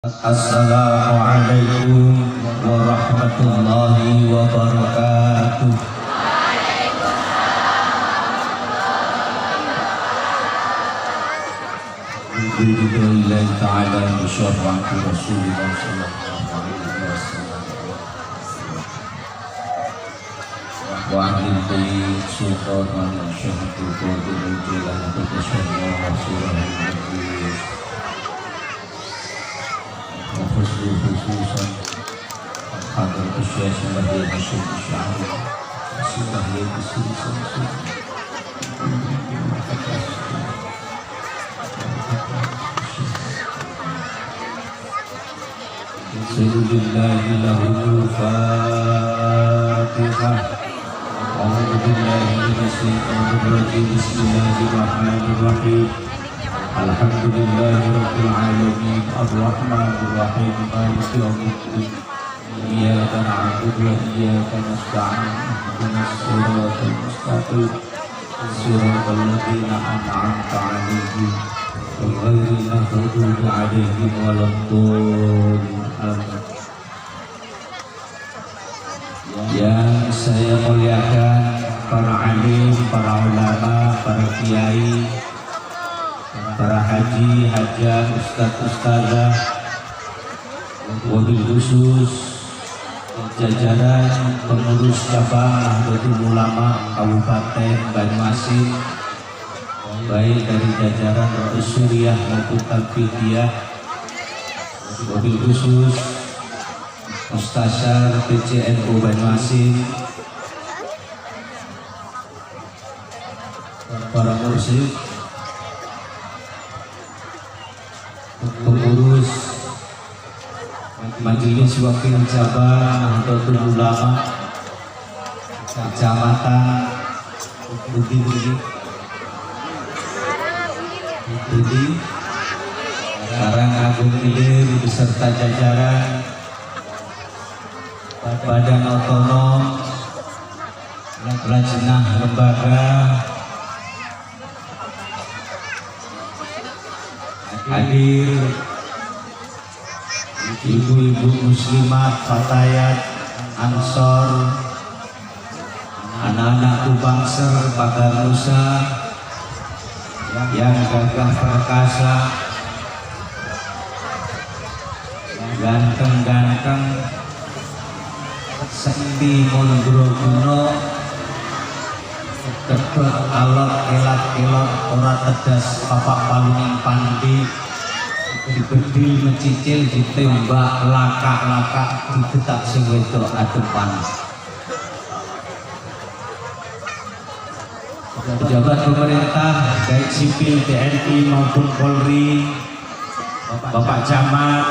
Assalamualaikum warahmatullahi wabarakatuh. Alhamdulillah ta'ala bisyarati Rasulullah sallallahu alaihi wasallam wa ahlil bait sultan wa syahidul qadir jilan wa surah khususan hadir Syekh sebagai Syekh Syahri sebagai khususan Bismillahi lahu Fatihah. A'udzu billahi minasy syaithanir rajim. Bismillahirrahmanirrahim. Alhamdulillahirabbil alamin arrahmanir rahim maliki yaumiddin iyyaka na'budu wa iyyaka nasta'in ihdinas siratal mustaqim siratal ladzina an'amta 'alaihim ghairil maghdubi 'alaihim waladdallin. Yang saya muliakan para alim, para ulama, para kiai, para haji, hajah, ustadz, ustazah, wabil khusus jajaran pengurus cabang Nahdlatul Ulama Kabupaten Banyuasin, baik dari jajaran Rais Suriah maupun Talfidiyah, wabil khusus Mustasyar PCNU Banyuasin, para mursyid, pengurus Majelis Wakil Cabang Nahdlatul Ulama Kecamatan Budi Karangagung Ilir beserta jajaran Badan Otonom Lajnah Lembaga hadir ibu-ibu muslimat, fatayat, ansor, anak-anak Bangser, Pagar Nusa yang gagah perkasa, ganteng-ganteng, sendi mondroguno, tebet alot elak-elok, ora tedas papak palung pandi, dibedil mencicil, ditembak laka-laka, digetak sing wedok adepan. Pejabat pemerintah baik sipil, TNI maupun Polri, Bapak Camat,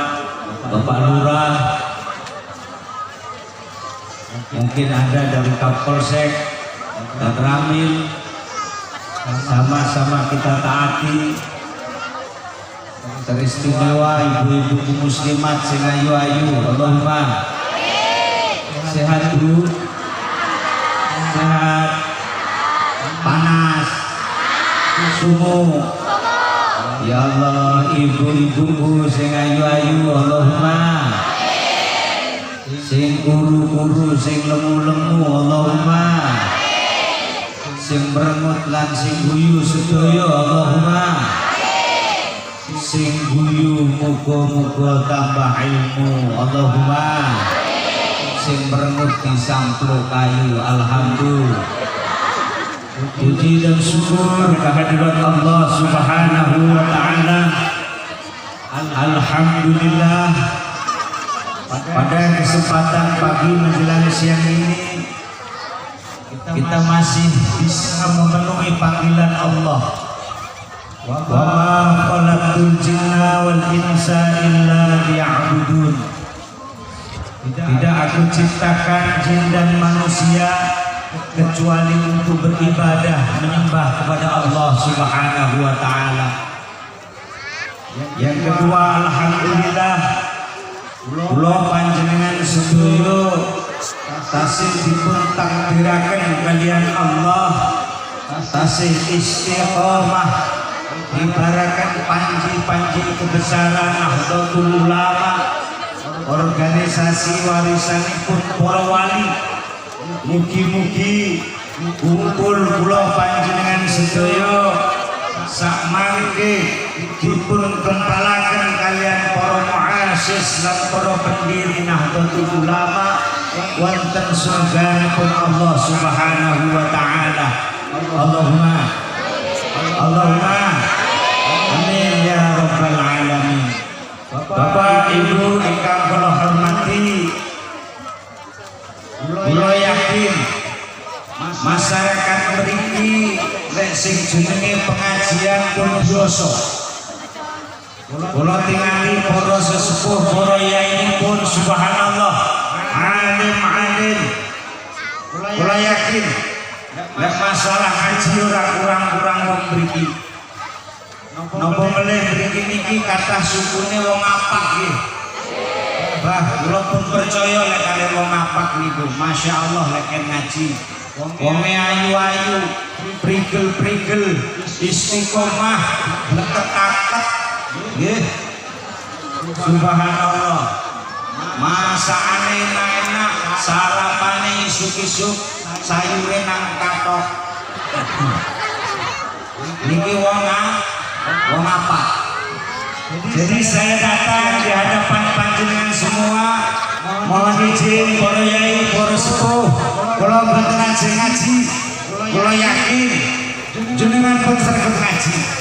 Bapak Lurah, mungkin ada dari Kapolsek dan Ramil, sama-sama kita taati. Teristimewa ibu-ibu muslimat sing ayu-ayu, Allahumma sehat dulu, sehat, panas, sumu, ya Allah. Ibu-ibuku sing ayu-ayu, Allahumma sing uru-uru, sing lemu-lemu, Allahumma sing merengut lan sing guyu sedaya, Allahumma sing guyu muga-muga tambah ilmu, Allahumma sing merengut disamplo kayu, alhamdulillah. Puji dan syukur kehadirat Allah Subhanahu wa ta'ala. Alhamdulillah, pada kesempatan pagi menjelang siang ini kita masih bisa memenuhi panggilan Allah. Wa ma khalaqtul jinna wal insa illa liya'budun. Tidak aku ciptakan jin dan manusia kecuali untuk beribadah, menyembah kepada Allah Subhanahu wa ta'ala. Yang kedua, alhamdulillah, kula panjenengan sedaya tasih dipun takdiraken kalian Allah, tasih istiqomah ibaratkan panji-panji kebesaran Nahdlatul Ulama, organisasi warisanipun para wali. Mugi-mugi kumpul kula panjenengan sedaya sakmangke dipun kempalaken kalian para muassis lan para pendiri Nahdlatul Ulama wonten surganipun Allah Subhanahu wa taala. Allahumma amin ya rabbal alamin. Bapak Ibu ingkang kula hormati, kula yakin masyarakat mriki nek sing jenenge pengajian pun biasa. Kula tingali para sesepuh, para yai pun subhanallah alim. Kula yakin nek masalah haji ora kurang-kurang wong mriki. Napa meneh mriki niki kathah sukune wong apak nggih. Bah, kula pun percaya lek kali wong apak niku, masyaallah lek ngaji. Wonge ayu-ayu, prigel-prigel, istiqomah, leket-leket. Nggih. Subhanallah. Masakane enak-enak, sarapane isuk-isuk, sayure nang katok. Niki wong apa? Jadi saya datang di hadapan panjenengan semua, mohon izin para yai, para sepuh, kula mboten ngaji, kula yakin jenengan pun saged ngaji.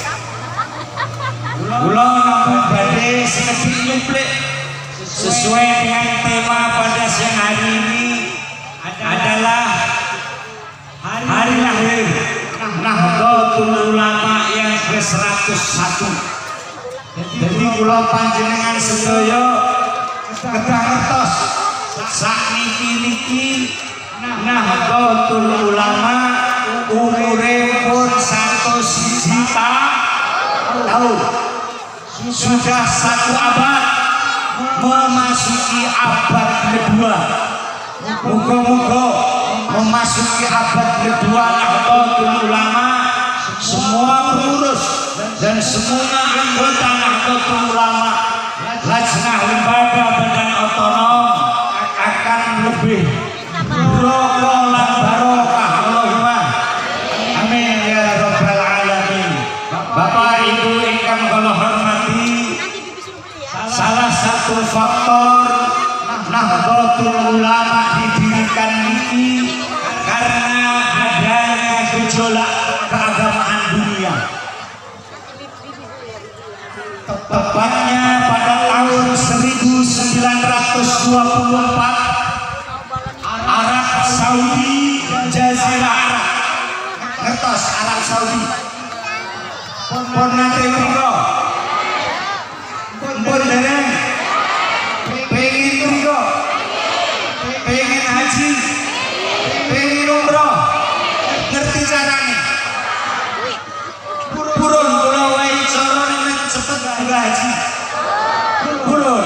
Kula namung badhe sekedhik nyuplik sesuai dengan tema pada siang hari ini adalah hari lahir Nahdlatul Ulama yang ke-101. Jadi kula panjenengan sedaya kedah ngertos sakniki-niki Nahdlatul Ulama umure pun 101 tahun. Sudah 1 abad memasuki abad kedua. Moga-moga memasuki abad kedua Nahdlatul Ulama, semua pengurus dan semua anggota Nahdlatul Ulama Lajnah Lembaga Badan Otonom akan lebih rokok lan barokah. Allahumma amin ya rabbal alamin. Bapak Ibu ingkang kula hormati, salah satu faktor Nahdlatul Ulama didirikan ini karena adanya gejolak keagamaan dunia. Tepatnya pada tahun 1924 Arab Saudi, Jazirah Arab, ngertos Arab Saudi pun nate mriko pun dereng pengen mriko pengen haji pengen umroh ngerti carane purun kula wae carane nek cepet haji purun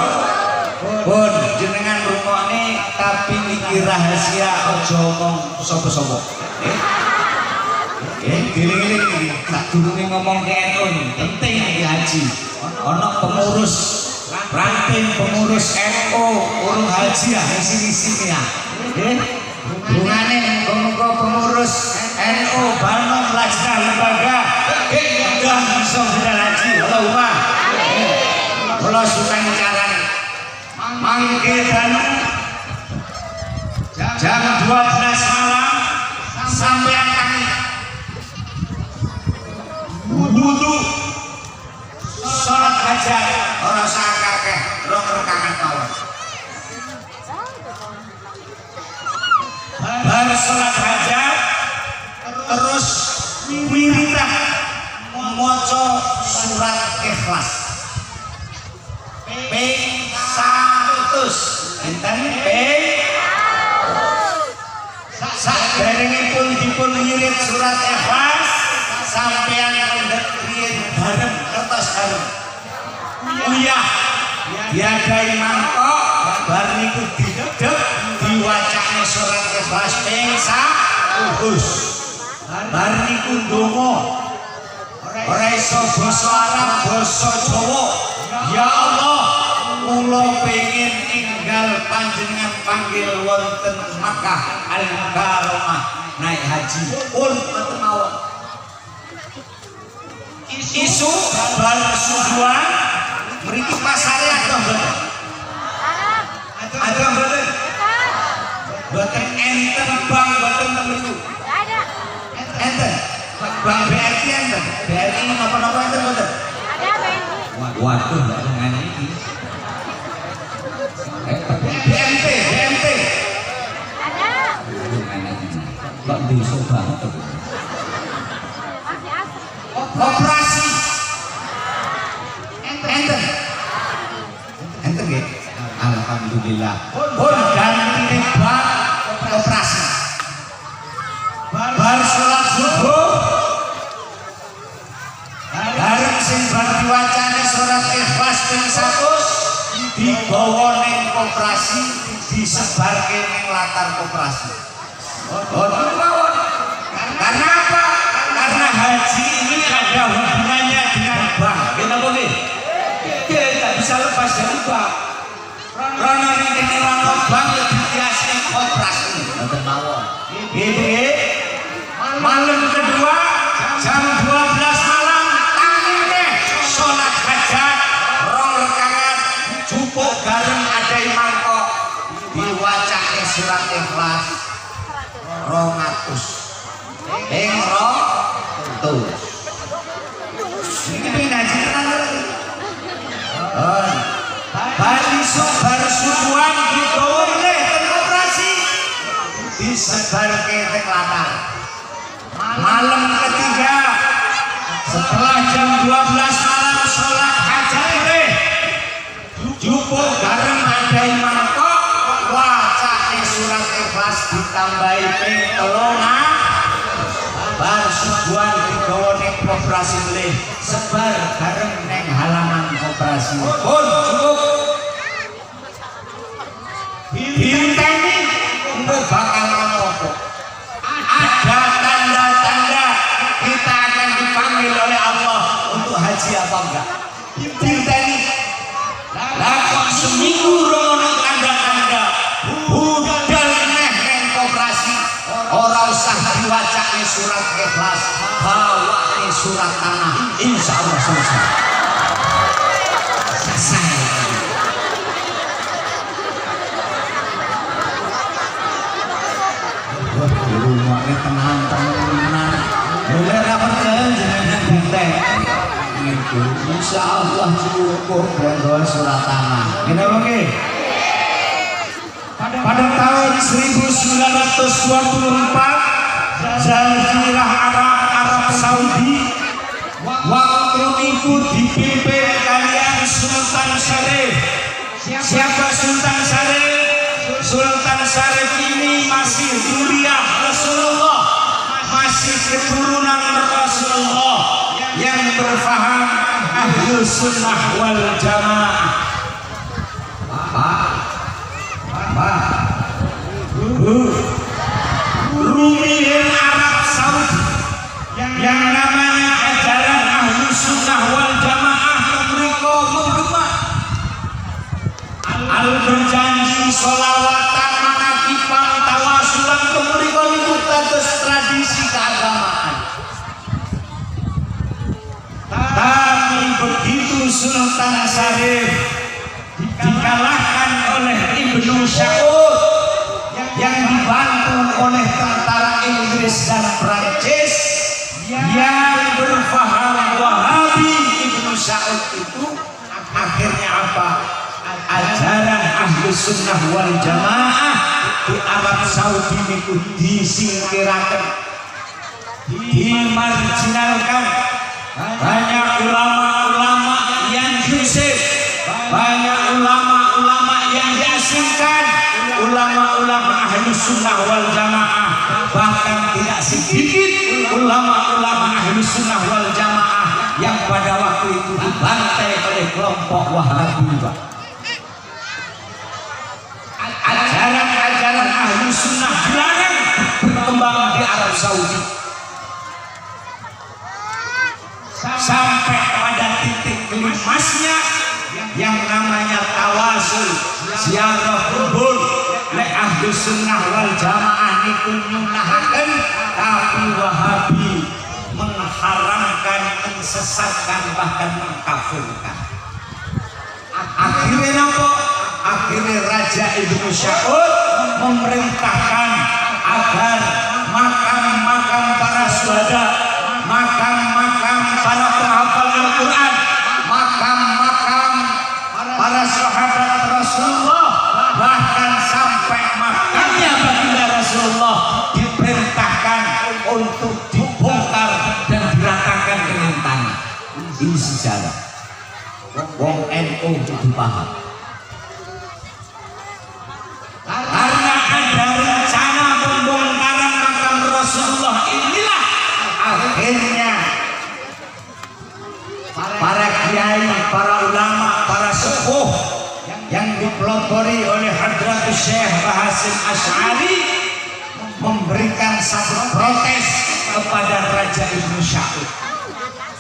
pun jenengan rungokne tapi niki rahasia aja omong sapa-sapa giling-giling iki tak durunge ngomong ke NU penting iki haji ana pengurus ranting pengurus NU urung haji ya isi-isi ya nggih hubungane muga-muga pengurus NU Banom Lajnah Lembaga mudah bisa sudah haji. Allahumma kula sukani carane mangke dana jam 12 malam sampai tangi wudu salat hajat ora sak akeh rong rakaat mawon. Bar salat hajat terus wiridan maca surat Ikhlas ping 100 enten ping saderengipun dipun ngirit surat Ikhlas sampeyan mendhet riyen bareng kertas bareng uyah diadai mangkok bar niku didedeg diwacane surat Ikhlas ping 100 bar niku ndonga ora iso basa Arab, basa Jawa. Ya Allah, kula pengin enggal panjenengan panggil wonten Makkah Al-Mukarramah naik haji. Pun mboten mawon. Isu bal sujuan mriki pasare adoh mboten? Adoh mboten? Mboten enten bang mboten mriku. Ada. Enten. Bang BRI enten. BRI napa-napa enten mboten? Ada BRI. Waduh, lha ngene iki. BMT. Ada. Kok desa banget to. Operasi. Enten nggih. Alhamdulillah. Pun ganti bab operasi. Bar salat subuh. Bareng sing bar diwacane surat Ikhlas ping 100 digawa ning koperasi disebarke ning latar koperasi. Mawon. Karena apa? Karena haji ini ada hubungannya dengan bank. Kenapa nggih? Kita tidak bisa lepas dari bank. Karena ini orang bank lebih biasa koperasi. Mboten mawon. Nggih. Malam kedua jam 12 malam tangine salat hajat 2 rakaat cukup gareng adai mangkok diwacane surat Ikhlas 200 ing 200 iki ngaji tenan bariso bar subuhan digawa neh ten operasi disebarke teng latar. Malam ketiga setelah jam 12 malam sholat hajat boleh jupuk gareng adai mangkok wacane surat Ikhlas ditambahi ping 3 bar subuhan digawa ning koperasi boleh sebar gareng ning halaman koperasi pun cukup dinteni engko bakal ngopo. Ada tanda-tanda kita akan dipanggil oleh Allah untuk haji apa enggak? Dinteni. Lah kok seminggu rono tanda-tanda budal neh ning koperasi ora usah diwacane surat Ikhlas, bawane surat tanah. Insyaallah selesai. Rumahnya tenang mulai rapat jenengan bintang insyaallah cukup buat surat tanah. Kenapa nggih? Pada tahun 1924 Jazirah Arab Saudi waktu itu dipimpin kalian Sultan Syarif. Siapa Sultan Syarif? Sultan Syarif ini masih zuriyah Rasulullah, masih keturunan Rasulullah yang berfaham Ahlus Sunnah wal Jamaah. Rumiyin Arab Saudi yang namanya ajaran Ahlus Sunnah wal Jamaah mereka menggema al berjanji sholawatan manakipan tawasulan mereka itu terus tradisi keagamaan. Tapi begitu Sultan Syarif dikalahkan oleh Ibnu Saud yang dibantu oleh tentara Inggris dan Prancis yang berfaham Wahabi, Ibnu Saud itu akhirnya apa? Ajaran Ahlus Sunnah wal Jamaah di Arab Saudi itu disingkirakan, dimarginalkan. Banyak ulama-ulama yang diusir, banyak ulama-ulama yang diasingkan. Ulama-ulama Ahlus Sunnah wal Jamaah, bahkan tidak sedikit ulama-ulama Ahlus Sunnah wal Jamaah yang pada waktu itu dibantai oleh kelompok Wahabi. Ajaran-ajaran Ahlus Sunnah dilarang berkembang di Arab Saudi. kemasnya yang namanya tawasul ziarah kubur. Lek ahli sunnah wal jamaah niku nyunahaken, tapi Wahabi mengharamkan, mensesatkan, bahkan mengkafirkan. Akhirnya napa? Akhirnya Raja Ibnu Syaud memerintahkan agar makam-makam para syuhada, makam-makam para penghafal Al-Quran, makam-makam para sahabat Rasulullah, bahkan sampai makamnya baginda Rasulullah diperintahkan untuk dibongkar dan diratakan dengan tanah. Ini sejarah. Wong NU kudu paham. Karena ada rencana pembongkaran makam Rasulullah, inilah akhirnya para kiai, para ulama, para sepuh yang dipelopori oleh Hadratus Syekh Bahasim Asy'ari memberikan satu protes kepada Raja Ibnu Syaud.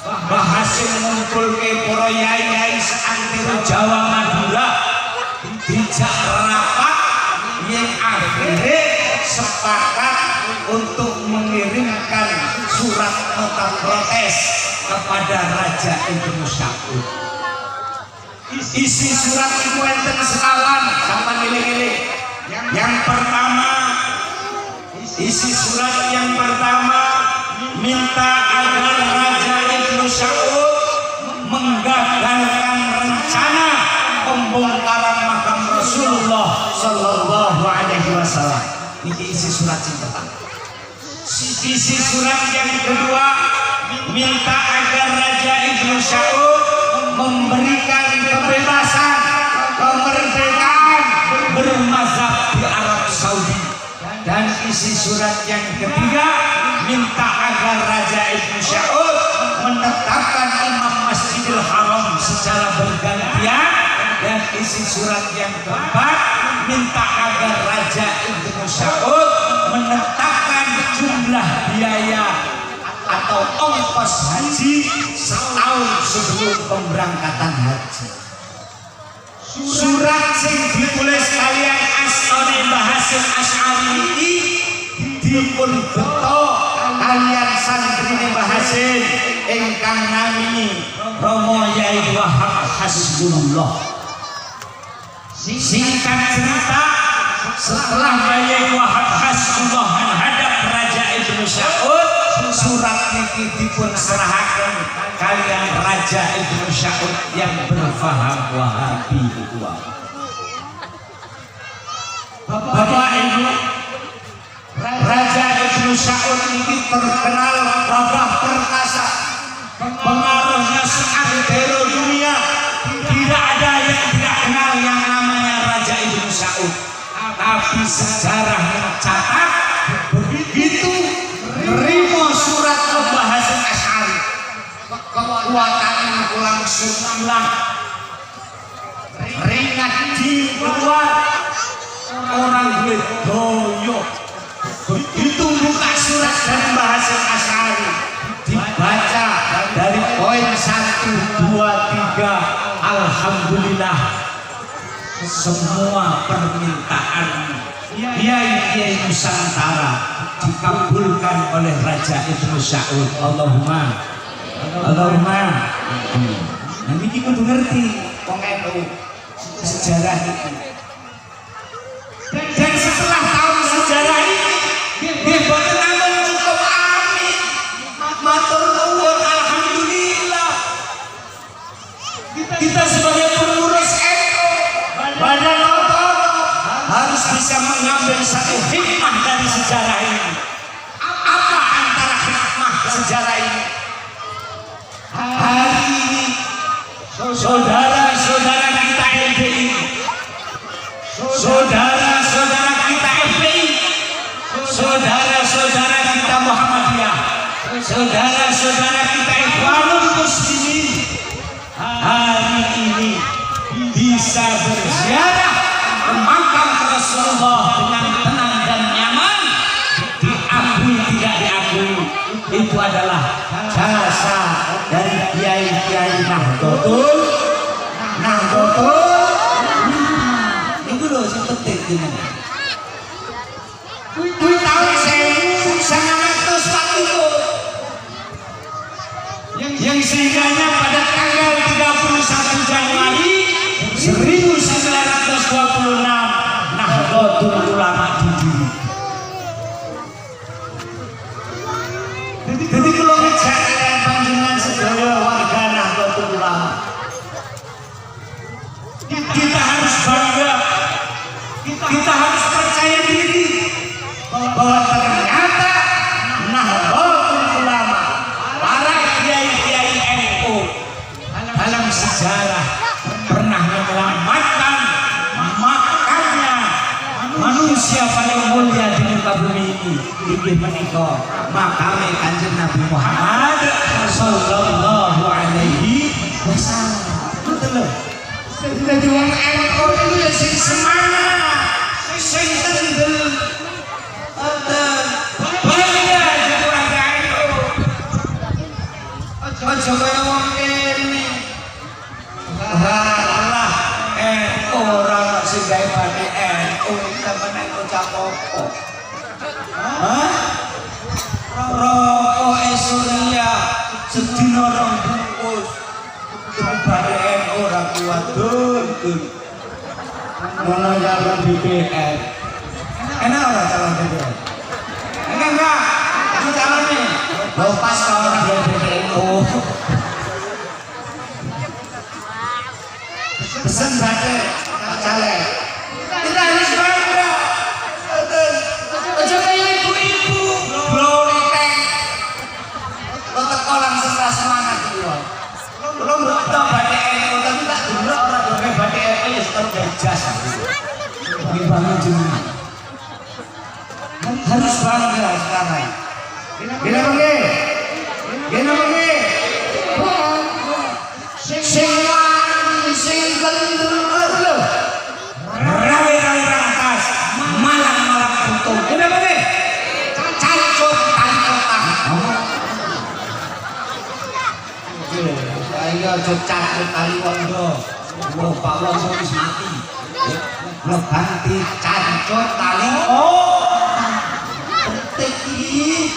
Bahasim ngumpulke para yai-yai seantero Jawa Madura dijak rapat yang akhirnya sepakat untuk mengirimkan surat nota protes kepada Raja Ibnu Syaud. Isi surat itu enten sekawan sama nilai-nilai. Yang pertama, isi surat yang pertama minta agar Raja Ibnu Syaud menggagalkan rencana pembongkaran makam Rasulullah Sallallahu Alaihi Wasallam. Ini isi surat yang pertama. Isi surat yang kedua minta agar Raja Ibnu Syaud memberikan kebebasan, kemerdekaan bermazhab di Arab Saudi. Dan isi surat yang ketiga minta agar Raja Ibnu Syaud menetapkan Imam Masjidil Haram secara bergantian. Dan isi surat yang keempat minta agar Raja Ibnu Syaud menetapkan jumlah biaya atau ongkos haji setahun sebelum pemberangkatan haji. Surat yang ditulis kalian Astone Bahasim Asy'ari ini dipun beto kalian santri Bahasim ingkang nami Romo Yai Wahab Hasbullah. Singkat cerita, setelah Yai Wahab Hasbullah menghadap Raja Ibnu Syaud, surat niki dipun serahaken kalian Raja Ibnu Syaud yang berfaham Wahabi itu. Bapak Ibu, Raja Ibnu Syaud ini terkenal gagah perkasa, pengaruhnya seantero dunia. Tidak ada yang tidak kenal yang namanya Raja Ibnu Syaud. Tapi sejarah mencatat begitu nerima surat Bahasim Asy'ari, kekuatan itu langsung hilang. Ringat di keluar orang doyo. Begitu buka surat dari Bahasim Asy'ari, dibaca dari poin 1, 2, 3, alhamdulillah semua permintaan kiai-kiai Nusantara dikabulkan oleh Raja Ibnu Syaud. Allahumma nanti kita kudu ngerti pengen sejarah ini. Dan setelah tahu sejarah ini dia boten amun cukup amin matur nuwun alhamdulillah. Kita sebagai pengurus NU Badan Otonom harus bisa mengambil satu hikmah dari sejarah ini. Apa antara hikmah sejarah ini? Hari ini saudara-saudara kita LDI, saudara-saudara kita FPI, saudara-saudara kita Muhammadiyah, saudara-saudara kita Ikhwanul Muslimin hari ini bisa berziarah ke makam Rasulullah dengan tenang dan nyaman. Diakui tidak diakui, itu adalah jasa dari kiai-kiai Nahdlatul itu loh sing penting jenengan. Kuwi tahun 1940 yang sehingganya pada tanggal 31 Januari 1926 Nahdlatul Ulama didirikan. Jadi kalau ngejak panjenengan sedaya warga Nahdlatul Ulama, kita harus bangga, kita harus percaya diri bahwa ternyata Nahdlatul Ulama, para kiai-kiai NU dalam sejarah pernah menyelamatkan makamnya manusia paling mulia di muka bumi ini, inggih menika makame Kanjeng Nabi Muhammad sallallahu alaihi wasallam. Betul lho. Dadi wong NU itu ya sing semangat, sing tendel. Bangga jadi warga NU. Aja kaya wong kene. Halah NU ora sing gawe bane NU temen ngucap apa? Hah? Rokok Surya sedina rong bungkus. Bane NU ora kuat dun. Ngono jalan BBM. Enak ora calon BBM? Enggak. Aku calon nih. Lo pas kalau orang dari BBM. Pesen bate tak caleg. Kita harus bangga. Aja kayak ibu-ibu. Blotek. Lo teko langsung rasa semangat gitu. Lo betul bate NU tapi tak dulu orang doa bate NU ya sekarang berjas. Ini bangun jenengan. Harus bangga sekarang. Gila bangga. Sing kendur lho. Rawe-rawe rangkas, malang-malang untung. Gila bangga. Cancuk tancotan. Ayo aja cancuk kali wondo. Wong Pak Wondo wis mati. Lo ganti cancuk tali. Oh. Penting iki.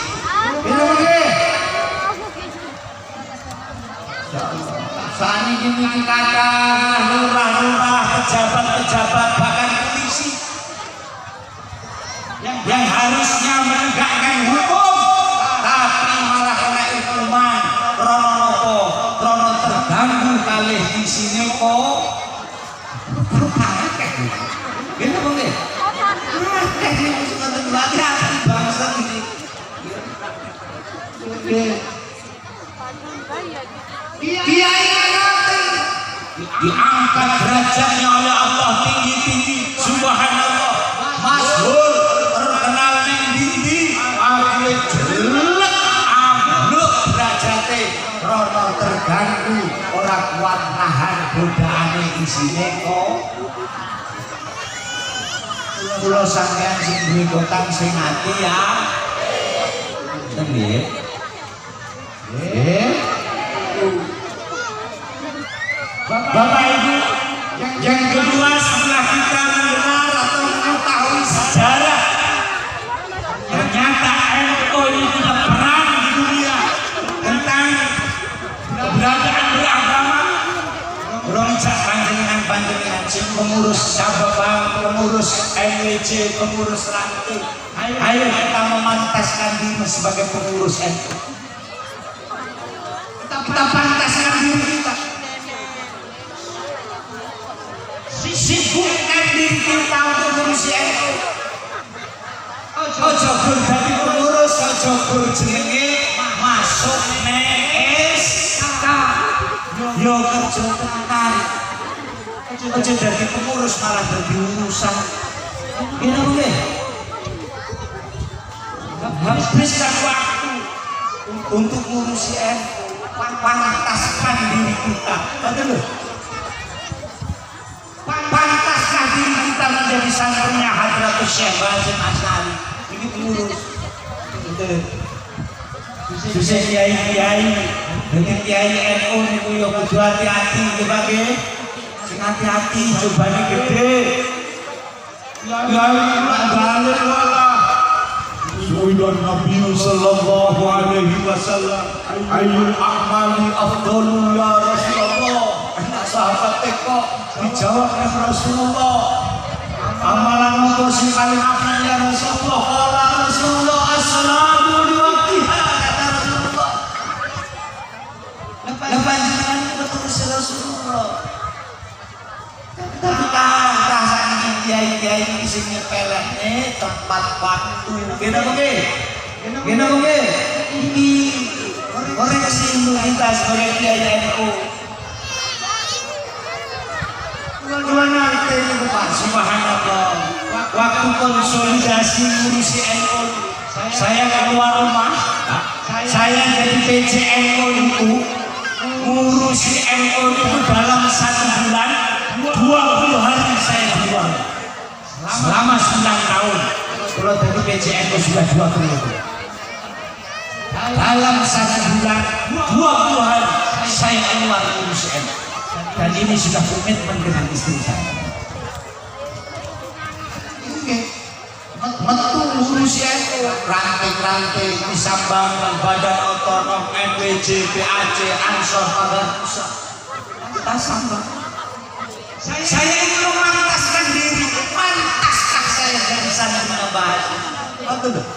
Gila bangga. Sani dimiliki kata lurah-lurah, pejabat-pejabat, bahkan polisi yang harusnya menegakkan hukum tapi malah kena hukuman krono nopo, krono terganggu kalih di sini kok berpakai gitu boleh kayak suka terjadi bangsa ini dia diangkat derajatnya oleh Allah tinggi-tinggi, subhanallah, masyhur, terkenal ning ndi akhire jelek ambruk derajate rono terganggu, ora kuat nahan godaane isine kok. Kula sampeyan sing duwe kotang sing ati ya. Nggih. Bapak Ibu, yang kedua setelah kita mendengar atau mengetahui sejarah, ternyata NU ini punya peran di dunia tentang keberadaan beragama. Roncak panjenengan sing pengurus Sababang, pengurus NWC, pengurus Ranting. Ayo kita memantaskan diri sebagai pengurus NU. Kita pantaskan diri kita. Sibukkan diri kita untuk ngurusi NU. Ojo gur dadi pengurus, ojo gur jenenge masuk SK. Yo kerja tenan. Ojo dadi pengurus malah dadi urusan. Gini boleh. Habiskan waktu untuk ngurusi NU. Pantaskan diri kita. Betul loh. Pantaskah diri kita menjadi santrinya Hadratus Syekh Hasyim Asy'ari. Ini pengurus. Betul. Bisa kiai-kiai Jadi kiai NU niku yo kudu hati-hati nggih Pak nggih. Sing hati-hati cobane gede. Ya balik wala. Suwidan Nabi sallallahu alaihi wasallam ayyul a'mali afdalu ya Rasulullah. Sahabat teko dijawab oleh Rasulullah. Amalan apa sing paling afdal ya Rasulullah? Qala Rasulullah as-salatu li waqtiha kata Rasulullah. Lepas jenengan betul Rasulullah. Tapi kan saking kiai-kiai iki sing nyepelekne tempat waktu. Gene apa nggih? Gene apa nggih? Iki koreksi kita sebagai kiai NU. Kula nate niku Pak subhanallah. Waktu konsolidasi ngurusi NU, saya keluar rumah, saya jadi PJ NU itu ngurusi NU itu dalam 1 bulan 20 hari saya keluar. Selama 9 tahun kalau jadi PJ NU sudah 2 periode. Dalam 1 bulan 20 hari saya keluar ngurusi NU. Dan ini sudah komitmen dengan istri saya. Metu ngurusi NU, ranting-ranting disambang dengan Badan Otonom, NWJ, PAC, Ansor, Padang Pusat. Kita sambang. Saya ini memantaskan diri, pantaskah saya dari sana menambah apa tuh?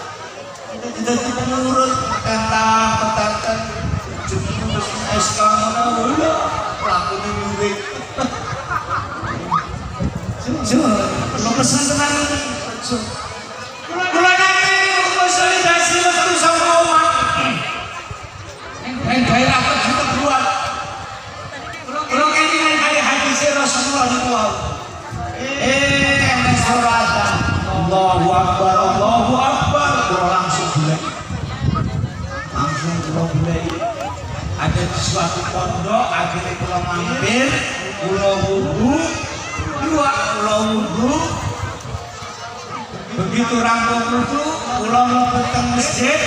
Kita pengurus petang, jumlah SK mana boleh, pelakunya murid. Kalau pesan tenang ini, kalau nanti konsolidasi waktu sama umat, yang daerah kita buat. Kalau ini yang hadis Rasulullah itu, suratan, Allahu Akbar, Allahu Akbar, langsung mulai. Ada di suatu pondok, akhirnya pulau mampir, pulau wudhu, begitu rampung wudhu, pulau mlebu teng masjid,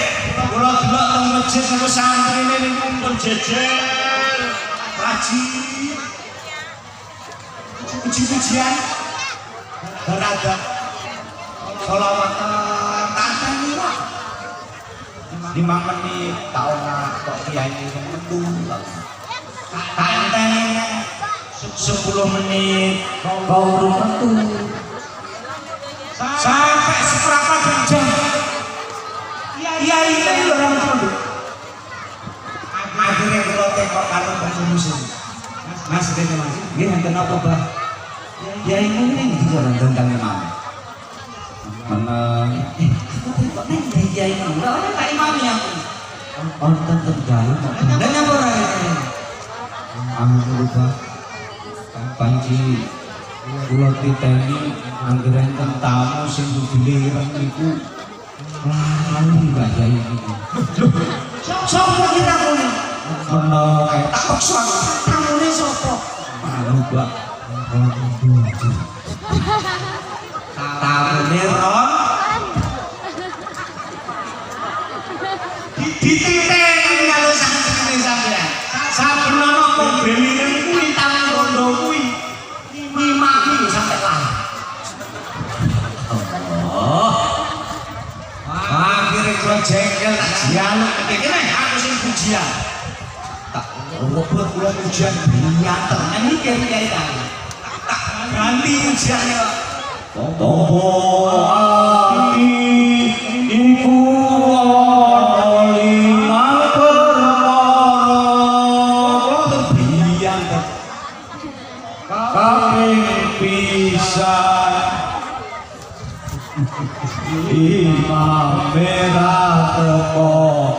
pulau delok teng masjid niku santri ini kumpul jejer, rajin, puji-pujian, berada, sholawatan, tantang murah. 5 menit tahun kok kiai yang metu tantang 10 menit kau urung metu sampai seperempat jam kiai ini orang metu akhirnya kalau tengok kalau berfungsi mas ini mas ini yang kenapa bah kiai ini orang tentang imam mana kok nek kiai ngono ora tak imami aku. Wonten Tegal. Dan apa ora iki? Alhamdulillah. Panci kula titeni anggere enten tamu sing dilireng niku. Wah, enggak kiai iki. Sopo kita kene? Ono tak paksa tamune sopo? Anu, Pak. Tamune ron dititeni karo santri sampean. Saben ana mobil kuwi tangan rondo kuwi mimami sampe lah. Oh. Akhire kula jengkel tak dialog kene aku sing pujian. Tak robot kula pujian nyanter niki kiai ta. Tak ganti pujiane kok. Tombo ati iku Imam merah teko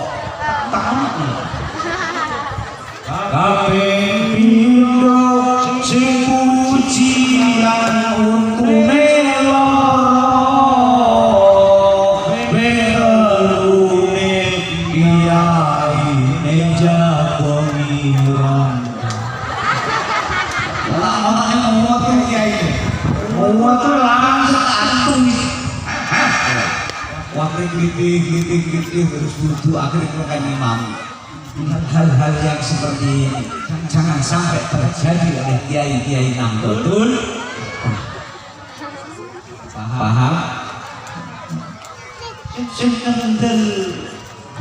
kaping pindho sing pujian untune loro berune kiai ning jabon ireng ana muat kiai muat langsung antung waktu gitu terus wudhu akhirnya kalau kan imam hal-hal yang seperti ini jangan sampai terjadi oleh kiai-kiai Nahdlatul. Paham? Sing kendel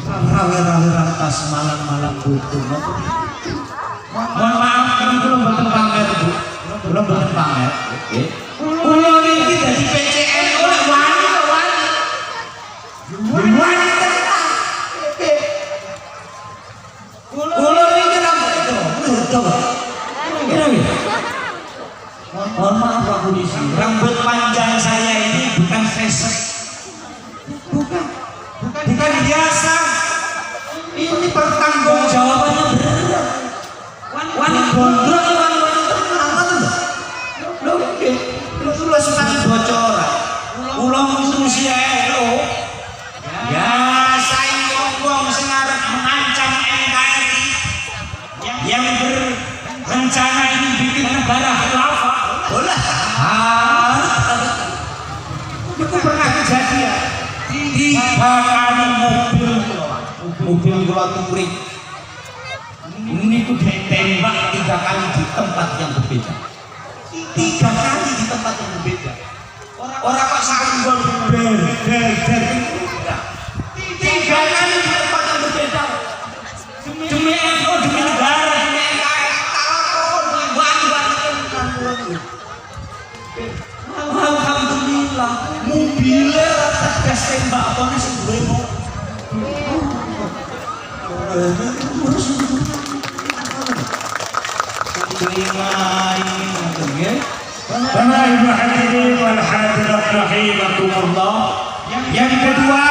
rawe-rawe rantas malam-malam butuh. Mohon maaf, ini belum boten pamer, Bu. Belum boten pamer. Oke. Kula niki dadi PCN ora wani. Wani tenan. Kula niki rambut itu. Betul. Kira-kira. Mohon maaf Pak Polisi, rambut panjang saya ini bukan fashion. Bukan biasa. Ini pertanggungjawabannya berat. Wani gondrong, wani tenang. Lho nggih, kula suka bocoran. Kula ngurusi lho. Ya, saya wong sing arep mengancam NKRI yang berencana ini bikin negara khilafah. Boleh. Itu pernah kejadian. 3 kali mobil kula touring. Ini tuh ditembak 3 kali di tempat yang berbeda. 3 kali di tempat yang berbeda. Orang kok sanggol ber 3 kali di tempat yang berbeda. Demi NU, demi negara, demi NKRI. Alhamdulillah, mobilnya rata gas tembak apa nih sebelumnya. Karena ibu hadirin wal hadirat rahimakumullah. Yang kedua,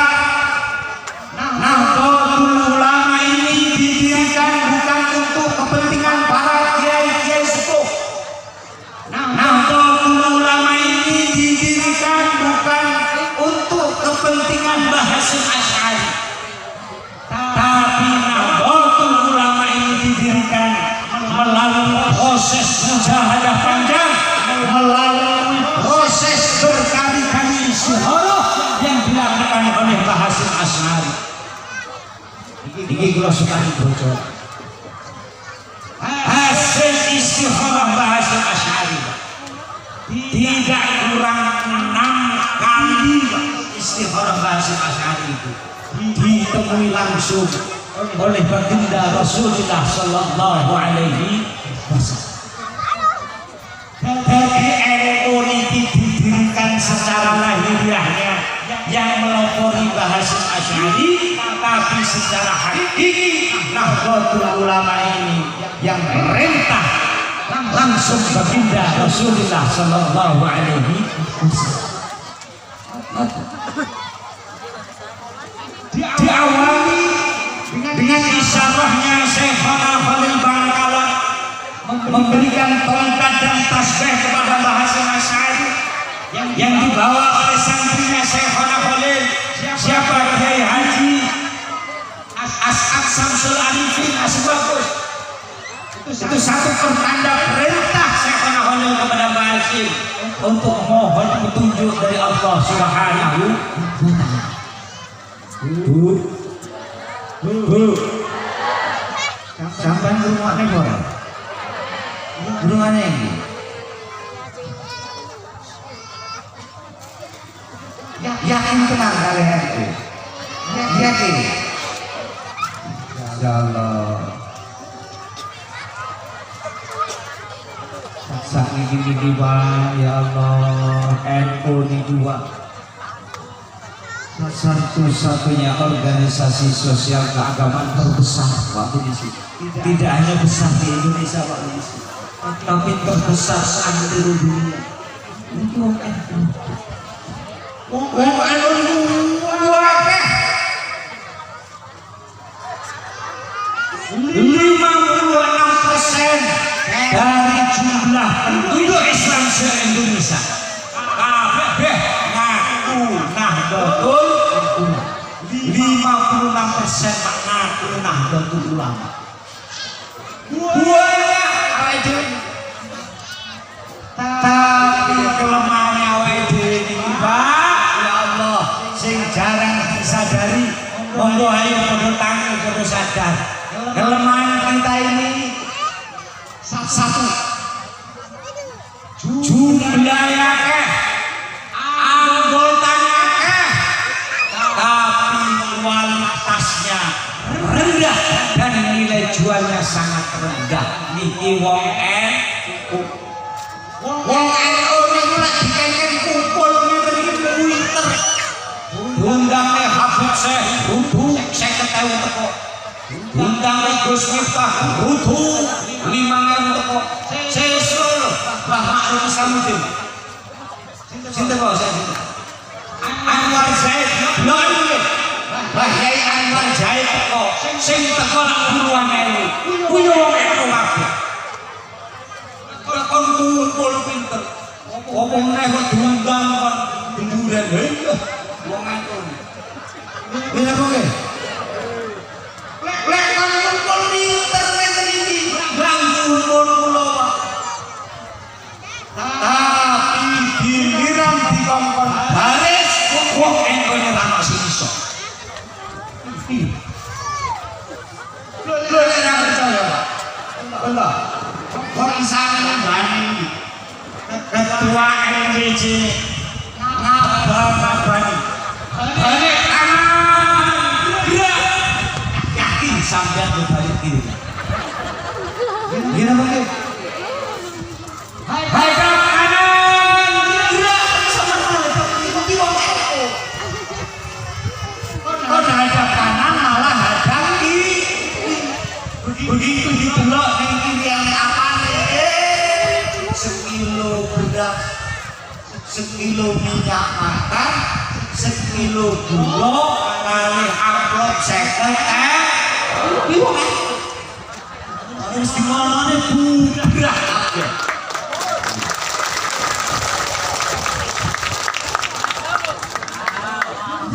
Nahdlatul Ulama ini didirikan bukan untuk kepentingan para kiai-kiai sepuh. Nahdlatul Ulama ini didirikan bukan untuk kepentingan Mbah Hasyim Asy'ari. Tapi Nahdlatul Ulama ini didirikan melalui proses mujahadah panjang, melalui proses berkali-kali istiharah yang dilakukan oleh Mbah Hasyim Asy'ari. Ini kula suka bocor. Hasil istiharah Mbah Hasyim Asy'ari tidak kurang 6 kali istiharah Mbah Hasyim Asy'ari itu ditemui langsung oleh baginda Rasulullah Sallallahu Alaihi Wasallam. Dari NU ini didirikan secara lahiriahnya yang melopori Mbah Hasyim Asy'ari, tapi secara hakiki Nahdlatul Ulama ini yang merintah langsung baginda Rasulullah Sallallahu Alaihi Wasallam. Diawali dengan isyarahnya Syekhana Khalil Bangkalan memberikan tongkat dan tasbih kepada Mbah Hasyim Asy'ari yang dibawa oleh santrinya Syekhana Khalil, siapa Kiai Haji As'ad Samsul Arifin Asbagus. Itu satu pertanda perintah Syekhana Khalil kepada Mbah Hasyim untuk mohon petunjuk dari Allah Subhanahu wa Ta'ala. Bu, sampai rumahnya boleh. Rumahnya ini. Yakin tenang kalian itu. Yakin. Ya Allah. Saat ini Pak, ya Allah, NU ini 2. Satu-satunya organisasi sosial keagamaan terbesar Pak Polisi. Tidak hanya besar di Indonesia Pak Polisi, tapi terbesar seantero dunia. Itu NU. NU wakeh 56% dari jumlah penduduk Islam se-Indonesia. Kabeh ngaku Nahdlatul Ulama. 56% ngaku Nahdlatul Ulama. Banyak aja. Tapi kelemahannya awake dhewe iki, Pak, ya Allah, sing jarang disadari. Monggo ayo padha tangi padha sadar. Kelemahan kita ini satu, jumlahnya akeh, anggotanya akeh, tapi kualitasnya rendah dan nilai jualnya sangat rendah. Niki wong NU niku lek dikengken kumpul ngeten iki pinter. Undangnya Habib Syekh Rudu 50.000 teko. Undangnya Gus Miftah Rudu 5.000 teko. Sesuk Mbah Makruf Samuddin. Sinten kok sinten? Anwar Zaid lho nggih. Mbah Yai Anwar Zaid teko. Sing teko lak puluhan ewu. Kuwi wong NU kabeh. Kon kumpul pinter. Apa meneh kok diundang kon duren. Wong NU. Bila kowe? Lek kon kumpul pinter ngeten iki, ganggu kula Pak. Tapi giliran dikongkon baris wong NU nyerang sing iso. Lho nek ora percaya Pak. Bener. Kok isane bani ketua NWJ ngabang-ngabangi balik kanan gerak yakin sampean berbalik kiri gini mungkin balik kanan gerak sama mengikuti wong NU kok hadap kanan malah hadap kiri begitu didelok ning kiri ane apane sekilo beras sekilo minyak makan, sekilo gula, kali amplop 50 ibu kan? Harus dimana nih bubrah aja.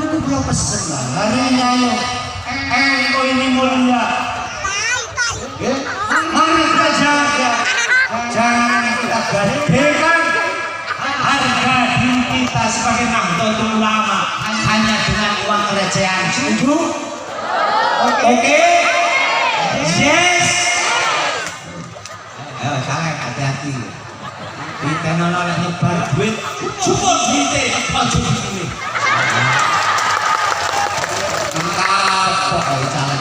Ini belum pesen lah, harinya yuk. NU ini mulia. Mari kita jaga, jangan kita gadekan harga diri kita sebagai Nahdlatul Ulama hanya dengan uang recehan. Setuju? Oke? Yes. Ayo jangan hati-hati. Kita nolak nyebar duit, cukup duitnya ojo begini. Kapok ayo caleg.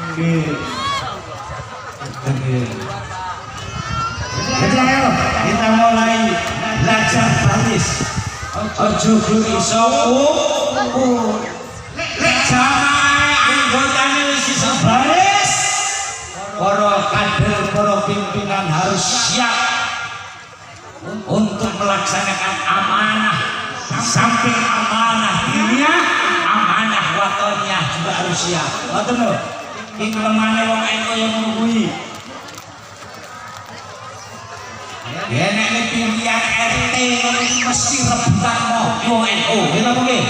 Oke. Jadi ayo kita mulai belajar baris. Ojo guri sopo. Lek jamaah anggotane wis iso baris. Para kader, para pimpinan harus siap untuk melaksanakan amanah. Samping amanah dunia, amanah watonnya juga harus siap. Ngoten lho. Iki lemane wong NU yang menungui. Ya nek pilihan RT mesti rebutan wong NU. Ngene apa nggih?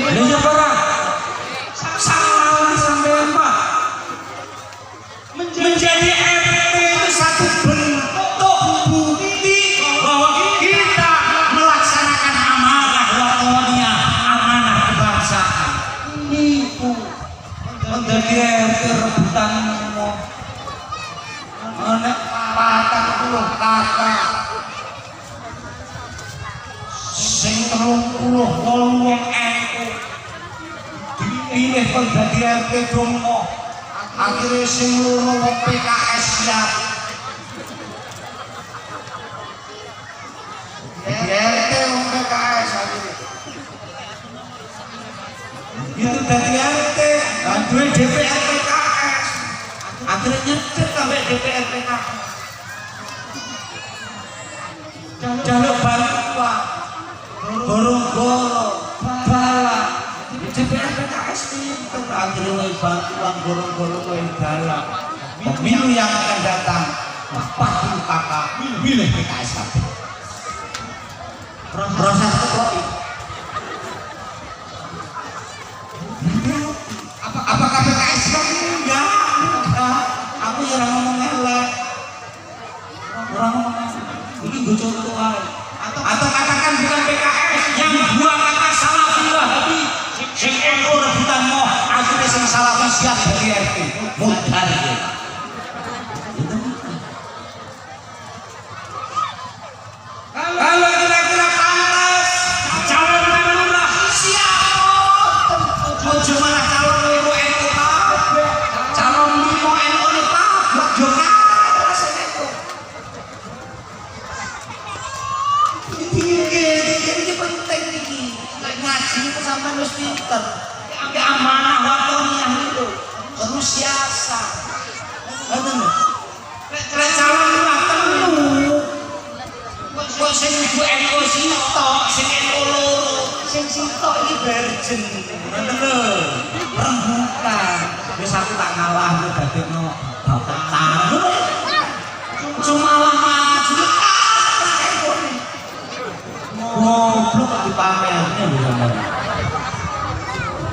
Lha ya ora. Salah sampean Pak. Menjadi RT itu satu bentuk bukti bahwa kita melaksanakan amanah watonnya, amanah kebangsaan. Niku menjadi RT rebutan wong. Ana 40 kakak sing 30 wong NU dipilih kon dadi RT dongo akhirnya sing loro wong PKS siap RT wong PKS akhirnya itu dadi RT kan duwe DPR PKS akhirnya nyedek sampai DPR PKS jaluk bantuan gorong-gorong bala DPR PKS itu akhirnya bantuan gorong-gorong bala pemilu yang akan datang 40 kakak milih PKS proses itu apakah PKS enggak aku ya orang ngomong elek orang ngomong ini gue contoh atau katakan bukan PKS yang dua kata Salafi Wahabi sing NU rebutan mau akhirnya sing Salafi siap dari RT mudar ya. Kalau kira-kira pantas calon lurah siap. Ojo malah calon loro NU kabeh. Calon 5 NU ni kabeh yo karas itu. Iki penting iki. Ngaji itu sampai wis pinter. Amanah watoniyah itu perlu siasa. Ngoten lho. Lek calon lurah telu kok sing ibu NU sitok, sing NU loro, sing sitok iki virgin. Ngoten lho. Rembukan. Wis aku tak ngalah lho dadekno bapak tamu. Cuma lah maju. Goblok kok dipamerne lho sampeyan.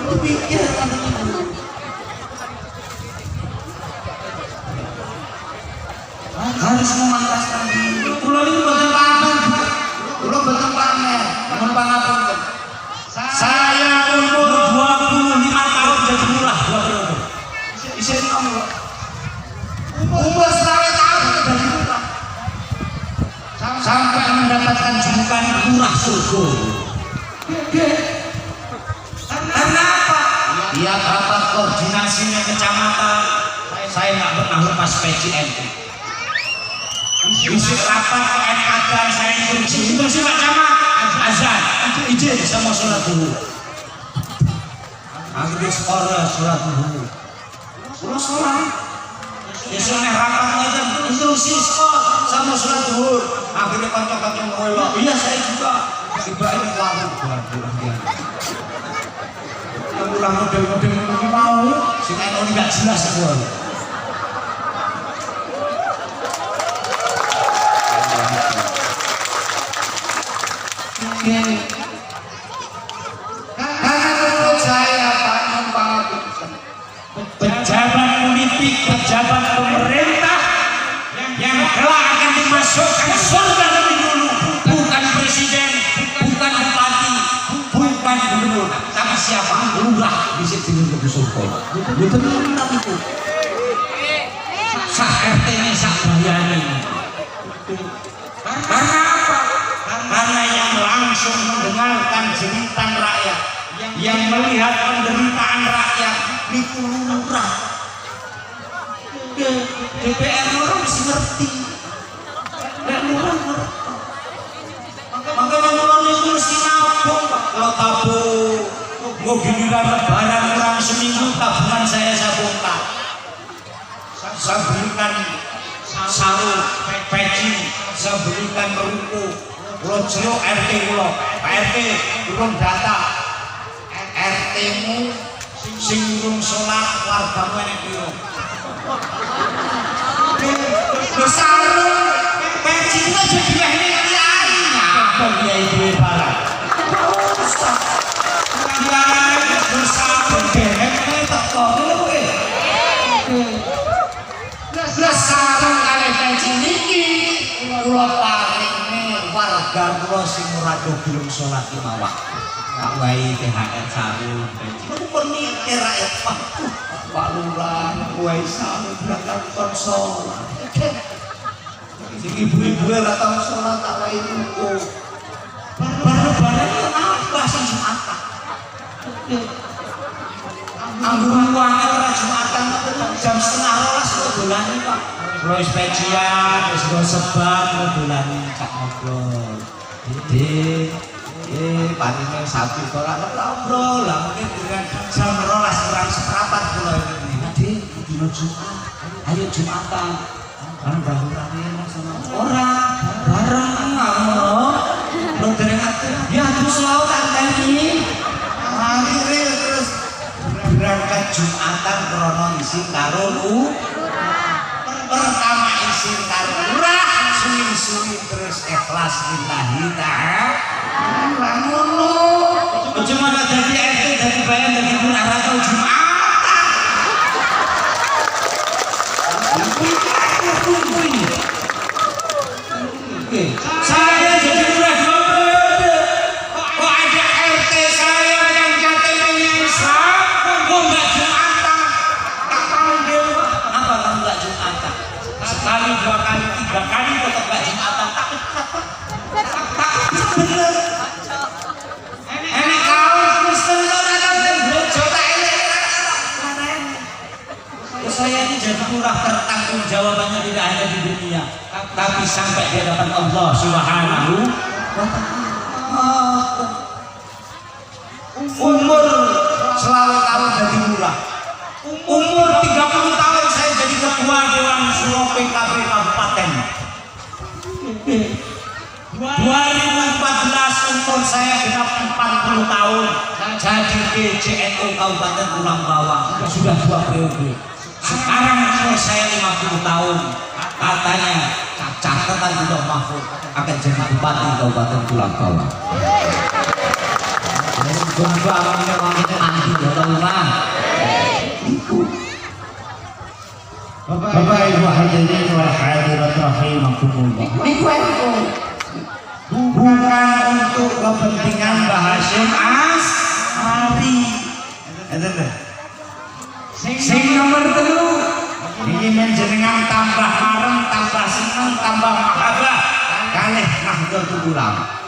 Dipikir kan itu. Harus memantaskan diri. Kulo iki mboten pamer. Kulo mboten pamer. Mohon pangapunten. Saya umur 25 tahun jadi lurah 2 periode. Isih nom kok. Umur 20 tahun jadi lurah. Sampai mendapatkan julukan lurah surga. Karena apa? Tiap rapat koordinasinya kecamatan, saya nggak pernah lepas peci NU. Isi rapat ke NKD saya instruksi itu sih Pak Camat azan izin sama sholat dulu. Akhirnya sholat dulu. Sholat. Besoknya rapat ngajak instruksi sama sholat dulu. Akhirnya kanca-kanca ngolok. Iya saya juga. Tiba ini lalu bulan. Yang ulang model-model ini mau, si NU ini nggak jelas semua. Karena menurut saya Pak Pangapunten, pejabat politik, pejabat pemerintah yang kelak akan dimasukkan surga lebih dulu, bukan presiden, bukan bupati, bukan gubernur, tapi siapa? Lurah bisa tinggal ke surga. Itu benar itu. Sak RT ini sak bayani. Karena apa? Karena yang langsung mendengarkan jeritan rakyat, yang melihat penderitaan rakyat itu lurah. DPR lurah mesti ngerti. Dan lurah ngerti. Makanya lurah itu mesti nabung. Kalau tabung, mau giliran lebaran kurang seminggu tabungan saya bongkar. Saya belikan sarung, peci, saya belikan meruku. Kulo jeruk RT kulo, Pak RT, turun data RT-mu sing urung salat wargamu enek piro? Lho sarung, peci ku aja diwehne kiai. Apa kiai duwe barang? Usah. Kiai bersabun dewek teko lho kowe. Lha sarung kali peci niki kula warga kula sing ora do gelem salat ki mawak. Tak wae THR sarung. Itu mikir rakyat Pak Lurah wae sarung berangkat kon salat. Sing ibu-ibu ora tau salat tak wae tuku. Bareng-bareng kenapa sing Jumatan? Anggur uangnya ora Jumatan jam 11:30 kok dolani Pak. Kula wis pecian, wis go sebat kok dolani cak ngobrol. Palingan satu ora ngobrol lah mungkin dengan jam 12 kurang seperempat kula ini. Dik, dino Jumat. Ayo Jumatan. Kan bahurane sama orang bareng ngono. Lho dereng ati. Ya terus laut tanteni. Akhirnya terus berangkat Jumatan krono isin karo pertama isin karo lurah suwi-suwi terus ikhlas lillahi ta'ala ngono. Ojo malah dadi RT dadi bayan dadi lurah ra tau Jumatan. Saya jadi lurah 2 periode. Kok ada RT saya yang KTP-nya Islam kok enggak Jumatan? bener. Enek kaum Kristen ora kabeh bojo tak elek. Saya ini jadi lurah bertanggung jawabannya tidak hanya di dunia, tapi sampai di hadapan Allah Subhanahu wa Ta'ala. Umur selalu tahun jadi lurah. Umur 30 tahun saya jadi ketua Dewan Suro PKB Kabupaten. 2014 umur saya genap 40 tahun jadi PJNU Kabupaten Tulang Bawang, sudah 2 periode. Sekarang umur saya 50 tahun, katanya catatan sudah mahfud akan jadi bupati Kabupaten Tulang Bawang. Gua awalnya wanita anti orang. Bapak Ibu hadirin wal hadirat rahimakumullah. Bukan untuk kepentingan Bahasyim Asy'ari. Sing nomor 3 iki menjenengan tambah marem, tambah seneng, tambah mahabbah kalih Nahdlatul Ulama.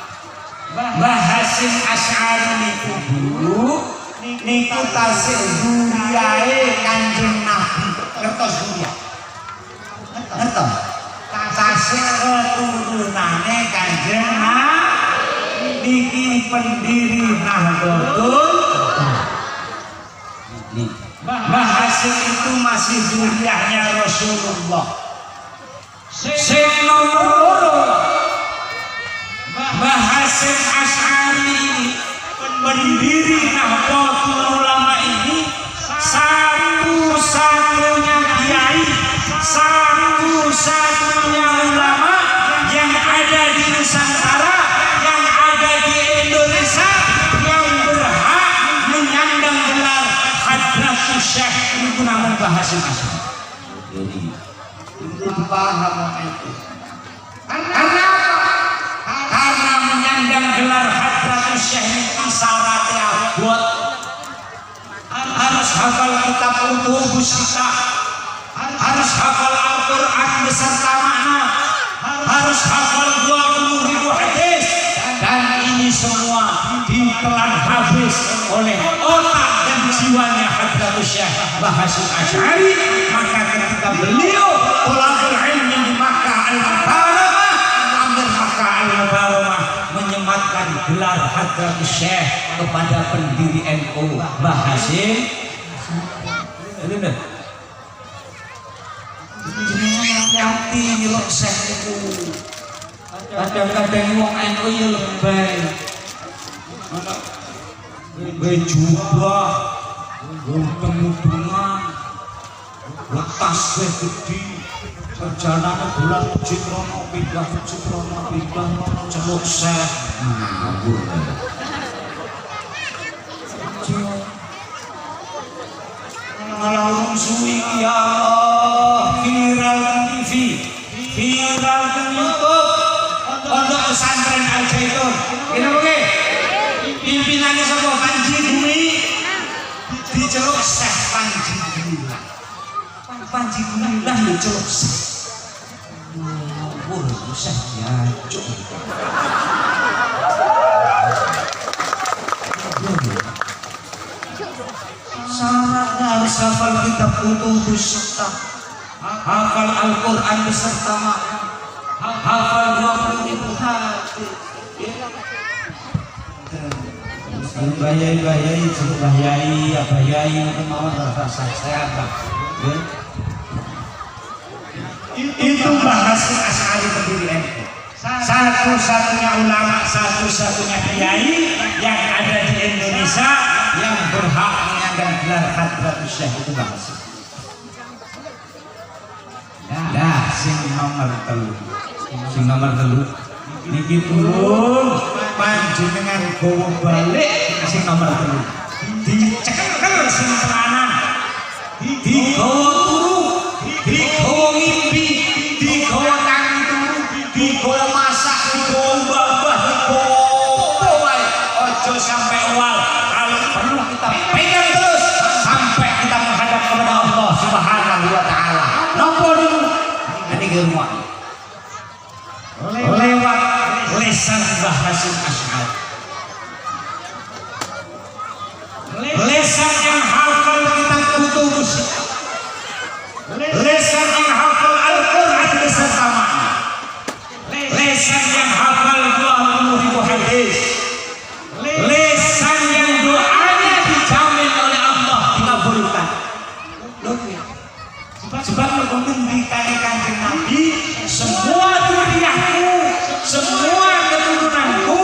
Bahasyim Asy'ari niku dulu niku tasih duriyae Kanjeng Nabi. Ngertos duriya? Ngertos? Tasih keturunane Kanjeng Nabi niki pendiri Nahdlatul Ulama. Bahasyim itu masih zuriyahnya Rasulullah. Sing nomor 2 Bahasyim Asy'ari ini pendiri Nahdlatul Ulama ini satu-satunya kiai, satu-satunya ulama yang ada di Nusantara, yang ada di Indonesia, yang berhak menyandang gelar Hadratus Syekh itu namanya Bahasyim Asy'ari. Jadi itu dipaham itu. Karena menyandang gelar Hadratus Syekh itu syaratnya abot, harus hafal kitab Kutubus Sittah, harus hafal Al-Quran beserta makna, harus hafal 20.000 hadis, dan ini semua ditelan habis oleh otak dan jiwanya Hadratus Syekh Bahasyim Asy'ari. Maka ketika beliau thalabul ilmi di Makkah Al-Mukarramah, Amir Makkah Al-Mukarramah menyematkan gelar Hadratus Syekh kepada pendiri NU Bahasyim. Ini dah. Jenengan hati nyelok Syekh itu. Kadang-kadang wong NU ya lebay. Jubah, penudungan, letas gede, perjalanan bulan Citrono pindah celuk Syekh. Ngawur. Malah suwi ya Allah, viral TV, viral YouTube, pondok pesantren Al Zaitun. Ini oke. Pimpinannya sapa? Panji Bumi diceluk Syekh Panji Gumilang. Panji Gumilang diceluk Syekh. Ngawur Syekh ya, cuk. Syaratnya harus hafal kitab Kutubus Sittah, hafal Al-Quran beserta makna, hafal 20.000 hadis. Bayai, mau rasa saya itu Bahasyim Asy'ari pendiri NU. Satu-satunya ulama, satu-satunya kiai yang ada di Indonesia yang berhak menyandang gelar Hadratus Syekh itu Bahasyim. Nah, sing nomor 3 niki turun panjenengan gowo balik sing nomor 3 dicekel sing tenanan, digowo turu, digowo ngimpi, digowo tangi turu, digowo masak, digowo mbah-mbah, digowo wae. Ojo sampai awal, kalau perlu kita pegang terus sampai kita menghadap kepada Allah Subhanahu wa Ta'ala. Napa niku? Ini ke rumah lewat lesan Mbah Hasyim Asy'ari. Lesan yang hafal kitab Kutubus Sittah, lesan yang hafal Al-Quran beserta makna, lesan yang hafal 20.000 hadis, lesan yang doanya dijamin oleh Allah dikabulkan. Sebab mengendikan Kanjeng Nabi, semua dzurriyyahku, semua keturunanku,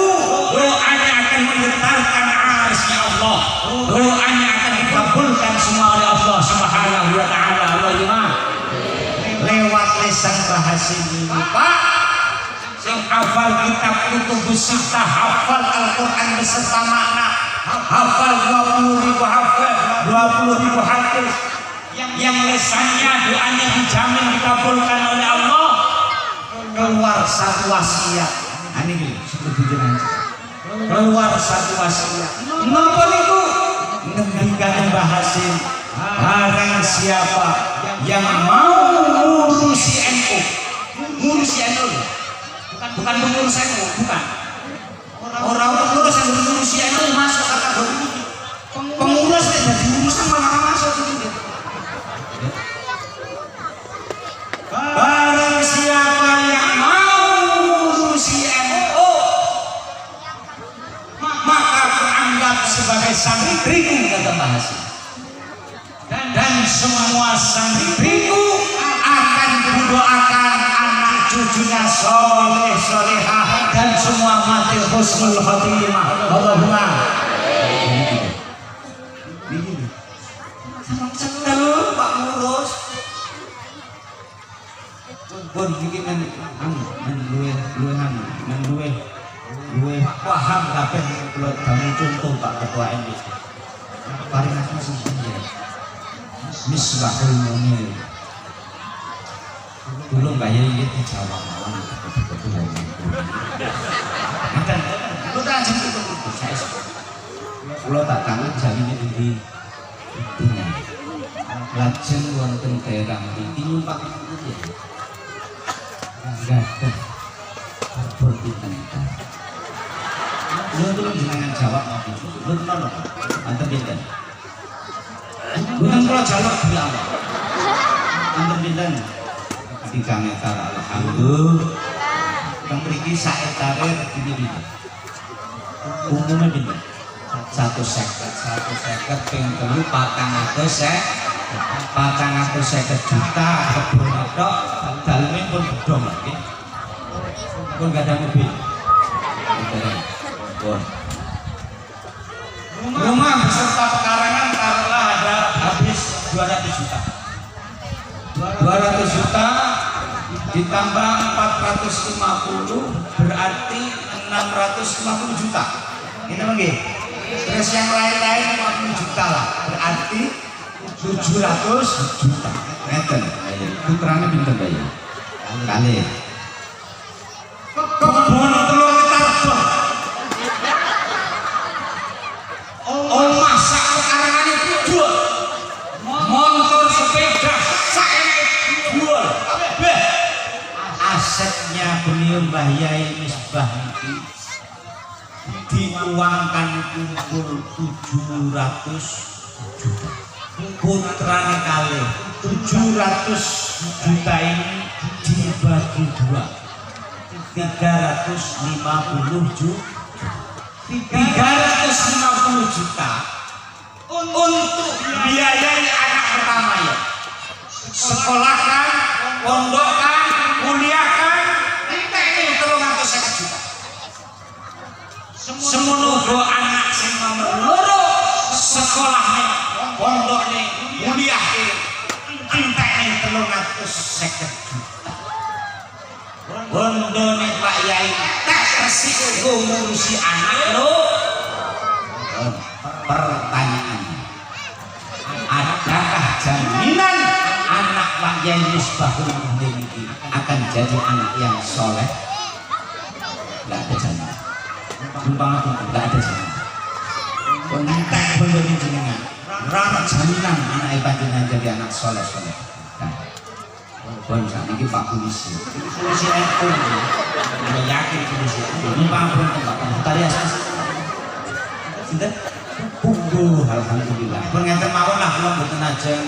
doanya akan menggetarkan arsy Allah, doanya akan dikabulkan semua oleh Allah Subhanahu wa taala. Allahumma lewat lesan Hasyim ini Pak, sing hafal kitab Kutubus Sittah, hafal Al-Quran beserta makna, hafal 20.000 hafal, 20.000 hadis, yang lesannya doanya dijamin dikabulkan oleh Allah, keluar satu wasiat. Ini sebetulnya keluar satu wasiat. Napa niku? Ngendikan Mbah Hasyim, barang siapa yang mau ngurusi NU, ngurusi NU, bukan pengurus NU, bukan. Orang pengurus yang ngurusi NU masuk kategori ini. Pengurus yang jadi urusan malah masuk itu. Barang siapa yang mau ngurusi NU, maka aku anggap sebagai santriku, kata Mbah Hasyim. Dan semua santriku akan kudoakan anak cucunya soleh solehah dan semua mati husnul khotimah. Allahumma. Begini. Cekel Pak Ngurus. Pun bikin luwe paham kabeh kula damel contoh Pak Ketua MI. Paringan masih piye? Misbahul Munir. Belum bayar ini dijawab lawan betul-betul. Makan, lu tak jemput itu saya. Kula tak kangen jamine di dunia. Lajeng wonten daerah mriki numpak itu. Enggak ada berpinten. Lu tuh jangan jawab apa itu. Lu nono. Anten pinten. Bukan kalau jawab di awal. Anten pinten. 3 meter alhamdulillah. Kang mriki sak hektarer ini. Umumnya pinten? 150 ping 3 450 juta kebun tok daleme pun gedhong nggih. Pun enggak ada mobil. Rumah beserta pekarangan taruhlah ada habis 200 juta. 200 juta ditambah 450 berarti 650 juta. Ini nggih. Terus yang lain-lain 50 juta lah. Berarti 700 juta. Ngeten. Putrane pinten bae? Kali. Kebon 3 hektar. Omah sak pekarangane jual. Motor sepeda saene jual. Kabeh. Asetnya beliau Mbah Yai Misbah niki diuangkan kumpul 700 juta. Putrane kali 700 juta ini dibagi 2 350 juta 350 juta untuk biayai anak pertama ya, sekolahkan, pondokkan, kuliahkan, ini 350 juta. Semono anak sing nomor loro sekolahnya, pondoknya, kuliahnya, ini 350 juta. Bondone Pak Yai tak resiko ngurusi anak lo. Pertanyaan, adakah jaminan anak Pak Yai Misbahul Munir ini akan jadi anak yang soleh? Tidak ada jaminan. Umpama tidak ada jaminan. Kontak bondone jenengan, rana jaminan anak panjenengan jadi anak soleh. Bon sakniki Pak Polisi. Polisi NU. Ora yakin polisi. Ini pamrih Pak Tari Asas. Sinten? Punggu alhamdulillah. Pun ngeten mawon lah kula mboten ajeng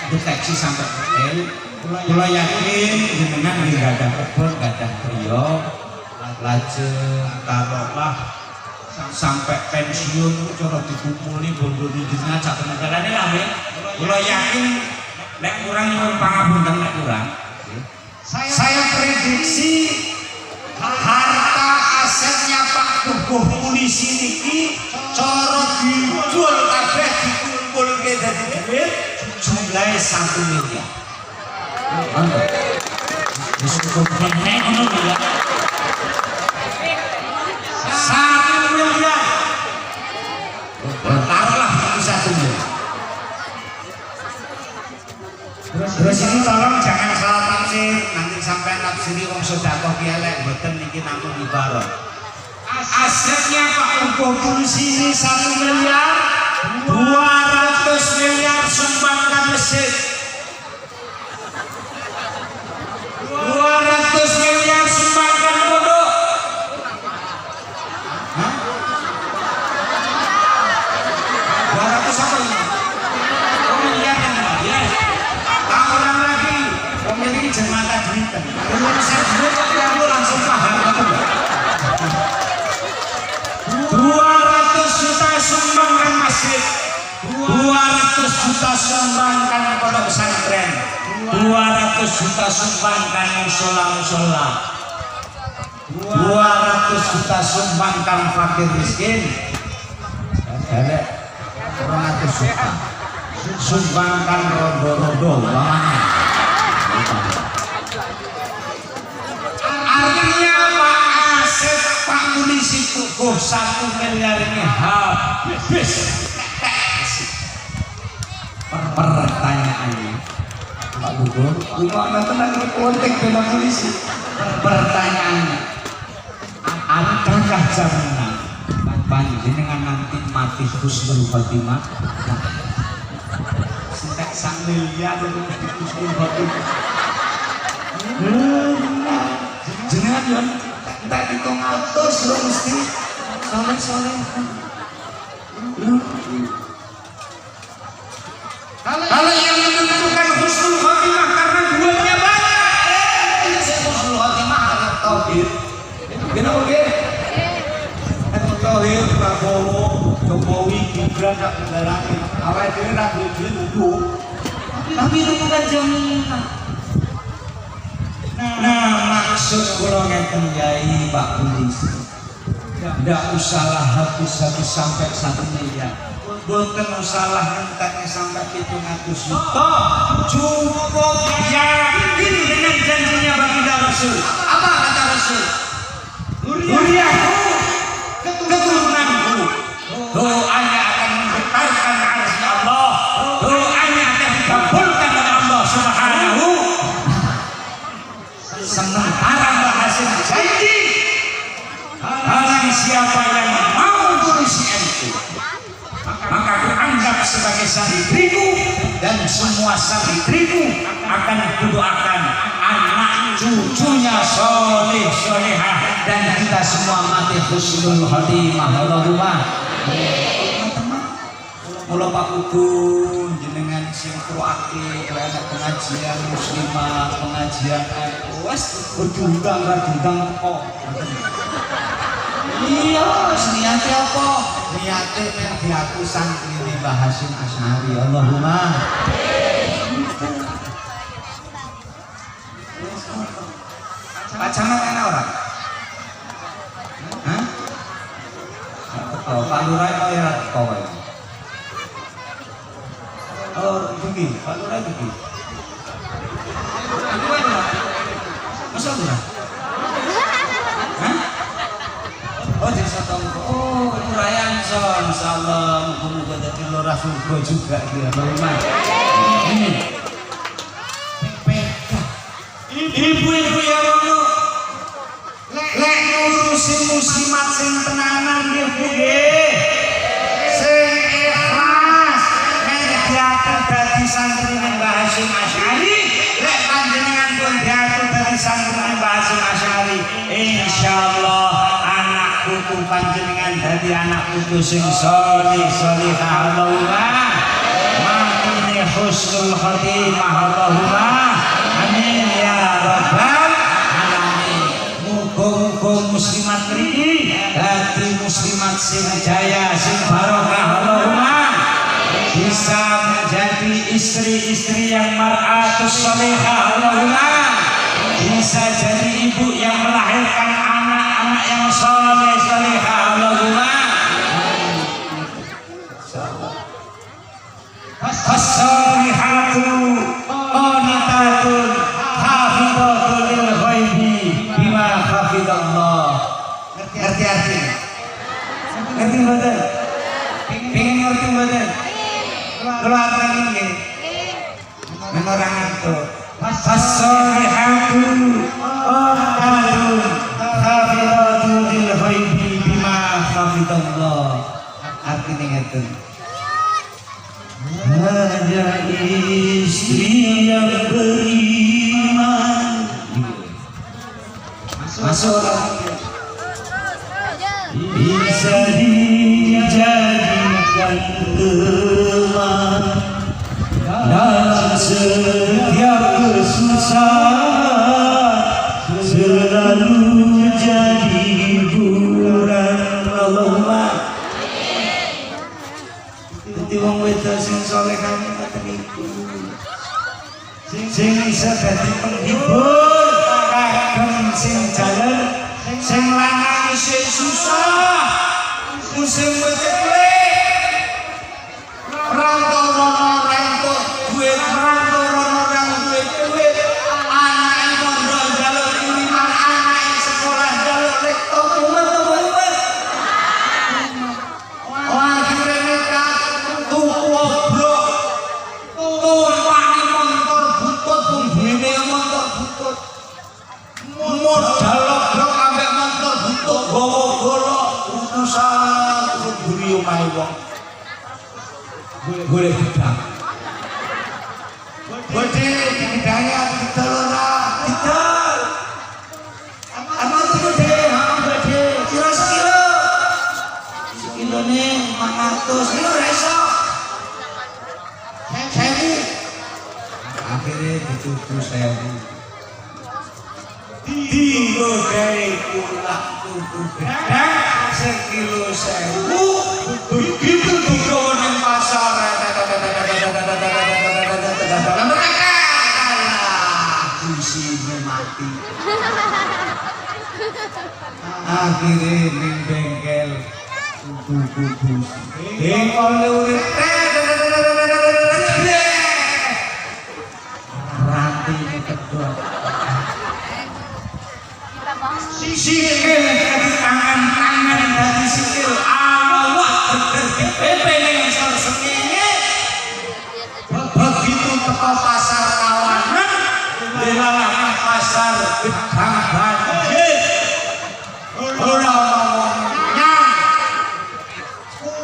deteksi sampai detail. Kula yakin jenengan nggih gadah kebon, gadah griya, lajeng taruhlah sampai pensiun cara dikumpuli bondo jenengan sak temen-temene lah nggih. Kula yakin nek kurang nyuwun pangapunten nek kurang. Saya prediksi harta asetnya Pak Tuguh Polisi niki cara dijual kabeh dikumpulke dadi duit jumlahe 1 miliar. Mantap. Wis cukup nek ngono ya. 1 miliar. Taruhlah itu 1 miliar. Terus ini tolong jangan salah tafsir, nanti sampai nafsiri wong sedekah ki elek mboten niki namung ibarat. Asetnya Pak Tuguh Polisi ini 1 miliar, 200 miliar sumbangkan masjid. 200 miliar sumbangkan pondok. Hah? 200 apa ini? Oh miliar kan? Ya. Tak orang lagi memiliki jemaah duitan. Kalau saya duit aku langsung paham betul. 200 juta sumbangkan masjid, 200 juta sumbangkan pondok pesantren, 200 juta sumbangkan musola-musola, 200 juta sumbangkan fakir miskin, dan 200 juta sumbangkan rondo-rondo uangnya. Artinya Pak aset Pak Polisi Tuguh 1 miliar ini habis. Pertanyaannya Pak Tuguh, gimana tenang di kontek dengan polisi? Pertanyaannya, adakah jaminan panjenengan nanti mati husnul khotimah? Sentek 1 miliar itu mesti husnul khotimah. Jenengan yo entek 700 lho mesti soleh-soleh. Kalau yang menentukan husnul khotimah karena duitnya banyak, ini saya husnul khotimah karena tauhid. Gimana mungkin? Tauhid Prabowo, Jokowi, Gibran tak mendarani. Awal ini ragu itu, tapi itu bukan jaminan. Nah maksud kula ngeten Yai Pak Polisi, tidak usahlah habis-habis sampai 1 miliar. Boten usahlah enteknya sampai 700 juta. Cukup yakin dengan janjinya baginda Rasul. Apa kata Rasul? Duriaku, keturunanku, doanya akan menggetarkan arsy Allah, doanya akan dikabulkan oleh Allah Subhanahu. Sementara Mbak Hasim janji, barang siapa yang mau polisi NU, maka aku anggap sebagai santriku dan semua santriku akan kudoakan anak cucunya soleh solehah dan kita semua mati husnul khotimah. Allahumma. Mula Pak Kudu jenengan sing proaktif ana pengajian muslimah, pengajian wes berdiundang ra diundang kok. Iya, niate apa? Niate nek diaku santrine Mbah Hasyim Asy'ari. Allahumma. Pak Camat ana ora? Hah? Pak Lurah kok ya teko wae. Oh, begini, Pak Lurah begini. Aku mana? Masa Lurah? Hah? Oh, jadi satu. Oh, Lurah Son, insyaallah muga-muga dadi Lurah surga juga dia. Bagaimana? Ini. Ibu-ibu ya ngono. Lek ngurusi muslimat sing tenanan nggih Bu nggih. Sing ikhlas nek diatur dadi santrine Mbah Hasyim Asy'ari, lek panjenengan panjenengan dadi anak putu sing sholih sholihah Allahumma makini husnul khotimah Allahumma amin ya rabbal alamin. Muga-muga muslimat mriki dadi muslimat sing jaya sing barokah Allahumma bisa menjadi istri-istri yang mar'atus sholihah Allahumma bisa jadi ibu yang melahirkan anak-anak yang soleh solehah Allahumma as-solihatu qanitatun hafidhatun lil ghaibi bima hafidallah. Ngerti artinya? Ngerti mboten? Pengen ngerti mboten? Kalau artinya nggih menorang ngantuk. As-solihatu qanitatun hafidhatun lil ghaibi bima hafidallah. Artinya ngeten. Ada istri yang beriman masuk bisa dijadikan teman dalam setiap kesusahan selalu jadi hiburan Allahumma. Dadi wong wedok sing saleh kami ngoten iku sing isa dadi penghibur kagem sing jalan sing lanang isih susah musim becek rantau rantau duit rantau duit anak pondok jalur iriman anak sekolah jalur rektor modal blok ambek motor butuh bawa-bawa utusan buri omahe wong golek gedang gede gedangnya didol ora didol apa tuh gede gede kira sekilo sekilone 500 kilo reso sewu akhirnya ditutup sewu Dino gawe pulang tuku gedang sekilo 1000 begitu digawa ning pasar mereka isinya mati akhirnya ning bengkel tuku dengkol urip ranting kedua sikil dari tangan dari sikil awak pengen sengenge begitu teko pasar kawanan dilalah pasar gedang banjir ora nyang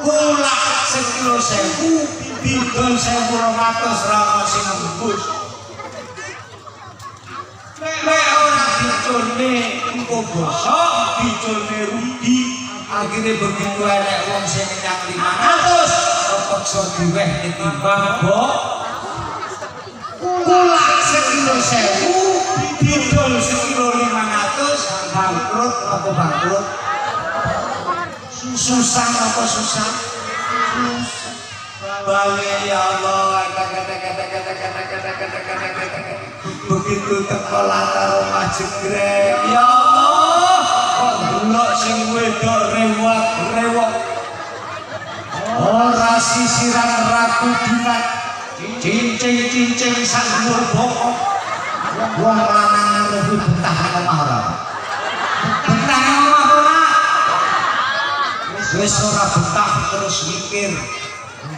gula sekilo 1000 didol 1200 ra sing nembus nek ora diculne engko bosok diculne rugi akhirnya begitu enek wong sing nyang 500 kepeksa diweh ditimbang kok kula sekilo 1000 didol sekilo 500 bangkrut apa bangkrut susah apa susah Bali ya Allah begitu teko latar omah jegrek ya Allah kok delok sing wedok rewak ora sisiran raku dinan cincing sak dhuwur bokok wong lanang lebih betah nang omah ora betah nang omah ora wis ora betah terus mikir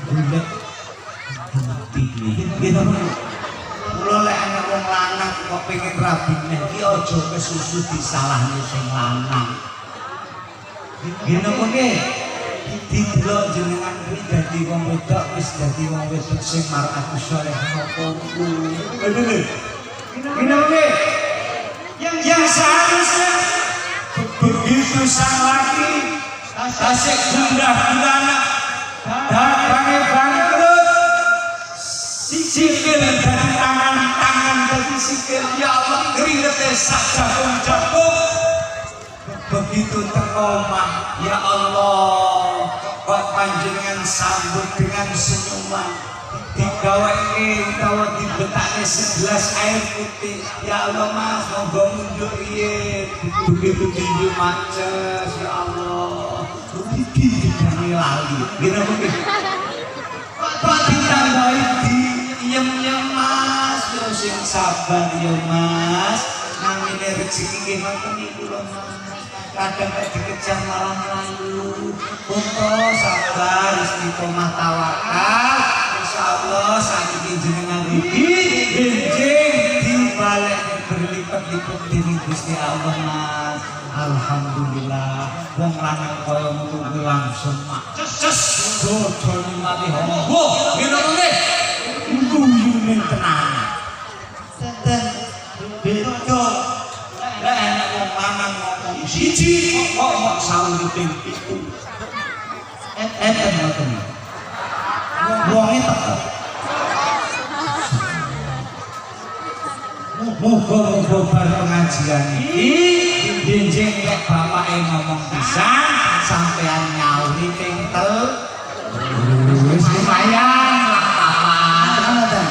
bulet gitu kula lek ana wong lanang kok pengen rabi neh iki aja kesusu disalahne sing lanang ngene mengke didelok jenengan kuwi dadi wong wedok wis dadi wong wedok sing mar'atus sholihah napa ngene mengke yang seharusnya begitu sang laki tasik gundah gulana dagange bangkrut sikil dari tangan dari sikil ya Allah keringetnya sak jagung begitu teromah ya Allah kok panjenengan sambut dengan senyuman digaweke utawa dibetakne segelas air putih ya Allah Mas monggo mundur iye begitu tinju maces ya Allah iki dikane lali kira mungkin kok ditambahi diem Mas yo sing sabar yo Mas namine rezeki nggih ngoten niku lho Mas kadang dikejar malah lalu untuk sabar istiqomah tawakal insyaallah sakit jenengan iki benjing dibalik berlipat-lipat dening Gusti Allah Mas alhamdulillah wong lanang kaya ngono langsung maces dodol mati hombo ngene guyune tenan ten beto lah enak wong lanang ngomong siji kok sauri ping 7 ngoten wonge teko muga-muga bar pengajian iki benjing nek bapake ngomong pisan sampean nyauri ping 3 wis lumayan lah papan ngoten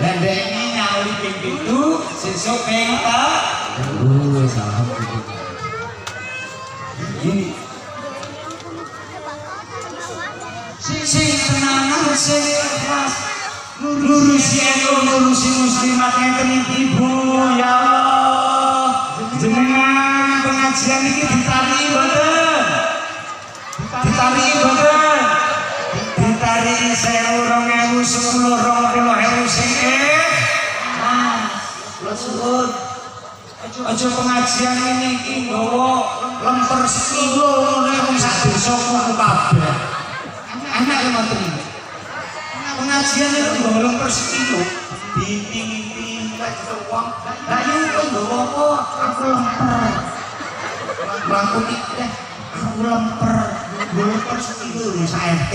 dan dene nyauri ping 7 sesuk ping 3 wis alhamdulillah ini sing tenanan sing ikhlas ngurusi ngurusi muslimat ngeten ibu ya Allah jenengan pengajian iki ditarik mboten ditarik 1.000 2.000 10.000 20.000 sing Mas kula suwun aja pengajian ini iki nggawa lemper sekilo ngene wong sak desa kuwi kabeh anak yang ngoten iki pengajian itu nggawa lemper sekilo dinding-dinding kaya wong lah yo nggawa apa aku lemper mlaku iki aku lemper sekilo sak RT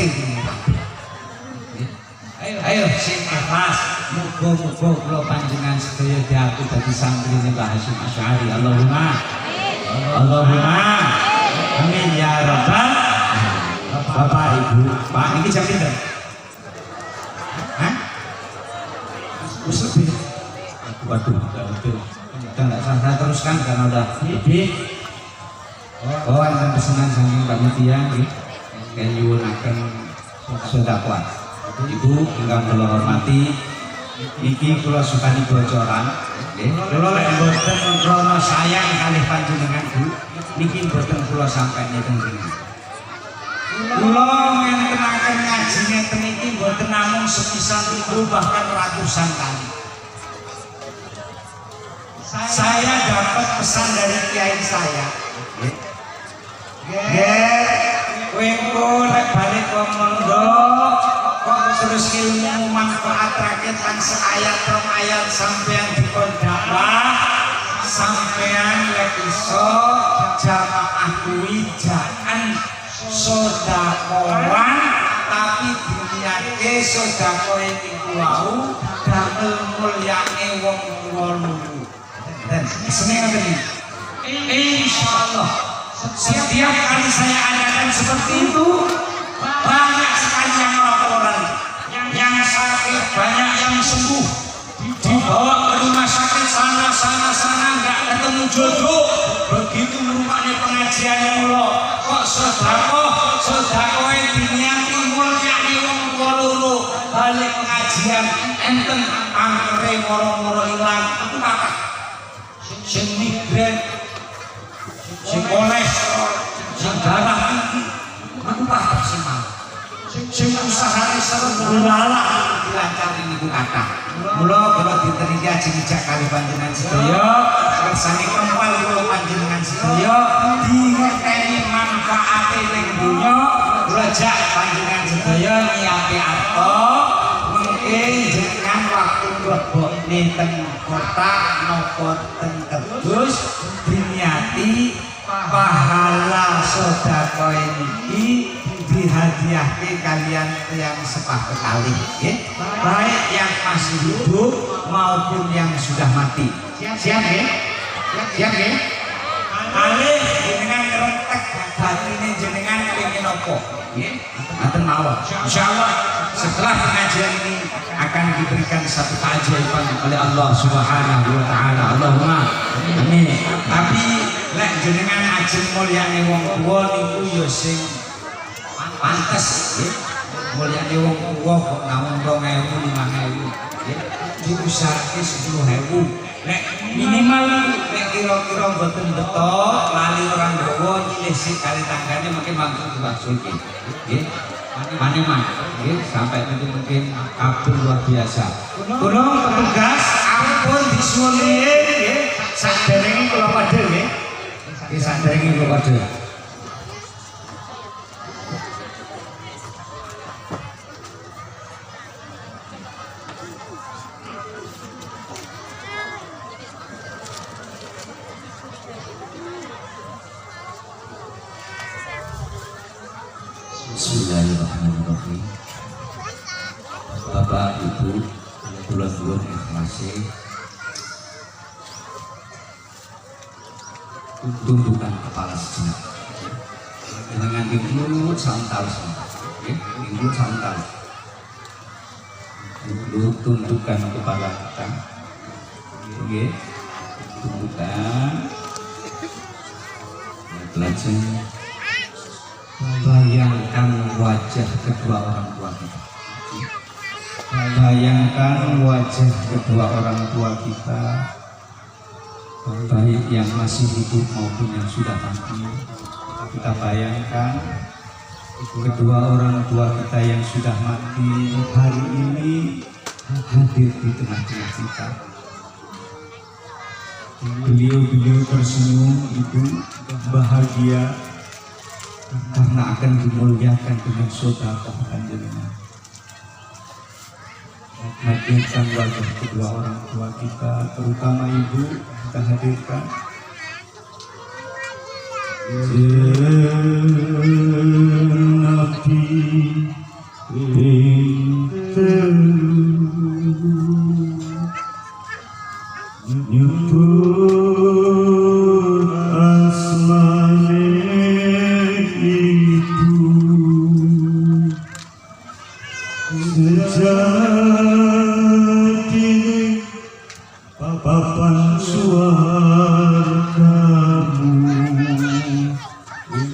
ayo sing ikhlas muga-muga kula panjenengan sedaya diaku dadi santrine Mbah Hasyim Asy'ari Allahumma amin ya rabbal Bapak Ibu Pak ini jam pinten hah wis lebih waduh kita nggak saya teruskan karena udah lebih wonten pesanan saking panitia nggih kayunaken sedekah Ibu ingkang kula hormati iki kula sukani bocoran nggih kula lek mboten krana sayang kalih panjenengan Bu niki mboten kula sampaikan teng mriki kula ngentenaken ngaji ngeten iki mboten namung sepisan itu bahkan ratusan kali saya dapat pesan dari kiai saya nggih kowe engko lek balik kok mondok terus ilmu manfaat rakyat kan seayat rong ayat sampean dikon dakwah sampean lek iso jamaah kuwi jangan sedekahan tapi diniate sedekah iki wau damel mulyane wong tuwa dan seneng ngene insyaallah setiap kali saya adakan seperti itu banyak sekali yang laporan yang sakit banyak yang sembuh dibawa ke rumah sakit sana nggak ketemu jodoh begitu rumahnya pengajiannya mulo kok sedekah diniati mulyane wong tuwa loro balik pengajian enten angkere moro-moro ilang itu kata sing migren sing kolesterol sing darah tinggi itu kata sing usahane serem lala dilancari niku kathah. Mula kula diteriki ajeng-ajeng kali panjenengan sedaya kersane kempal kula panjenengan sedaya dingerteni manfaate ning donya kula jak panjenengan sedaya niate arta mengke jenengan waktu mlebokne teng kota napa teng Kudus diniati pahala sedekah dihadiahke kalian yang sepakekalih nggih, baik yang masih hidup maupun yang sudah mati. Siap nggih? Siap nggih? Kalih jenengan ngerentek batine jenengan kenging napa nggih? Ngaten mawon. Insyaallah setelah pengajian ini akan diberikan satu keajaiban oleh Allah Subhanahu wa taala. Allahumma amin. Tapi lek jenengan ajeng mulyane wong tuwa niku ya sing pantes nggih. Mulyane wong tuwa kok namung 2000 5000 nggih. Diusahake 10.000. Nek minimal nek kira-kira mboten betok lali orang dawa nyilih sik kali tanggane mungkin mampu diwasulke nggih. Maneman nggih sampai nanti mungkin kabul luar biasa. Tolong petugas ampun disuwun nggih saderenge kula padha nggih. Nggih saderenge kula padha. Bismillahirrahmanirrahim. Bapak Ibu kula suwun ikhlase tundukkan kepala sejenak. Dengan dulu santal nggih, dulu santal. Dulu tundukkan kepala kita. Nggih. Tundukkan. Belajar bayangkan wajah kedua orang tua kita. Bayangkan wajah kedua orang tua kita, baik yang masih hidup maupun yang sudah mati. Kita bayangkan kedua orang tua kita yang sudah mati hari ini hadir di tengah-tengah kita. Beliau tersenyum, ibu bahagia karena akan dimuliakan dengan sedekah panjenengan. Hadirkan wajah kedua orang tua kita, terutama ibu kita hadirkan. Nabi nyebut asmane ibu sejati papan suargamu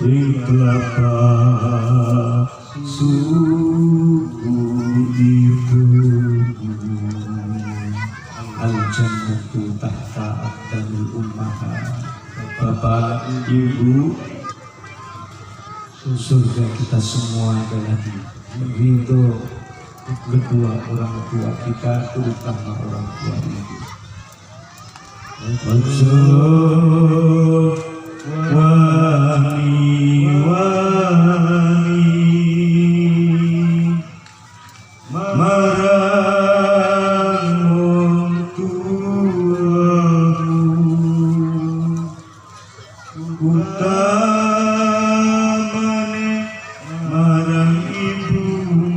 di telapak suku ibumu. Al-jannatu tahta aqdamil ummahat. Bapak Ibu, surga kita semua adalah di ridho kedua orang tua kita, terutama orang tua ibu. Wani marang tuamu utamane marang ibumu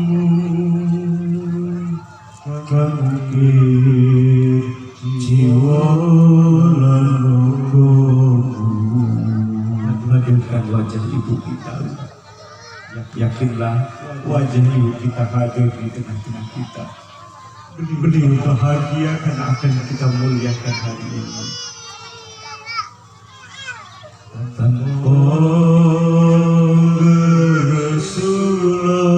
kangge jiwa lan rogomu. Hadirkan wajah ibu kita. Yakinlah wajah ibu kita hadir di tengah-tengah kita. Beliau bahagia karena akan kita muliakan hari ini. Tanpa Rasulullah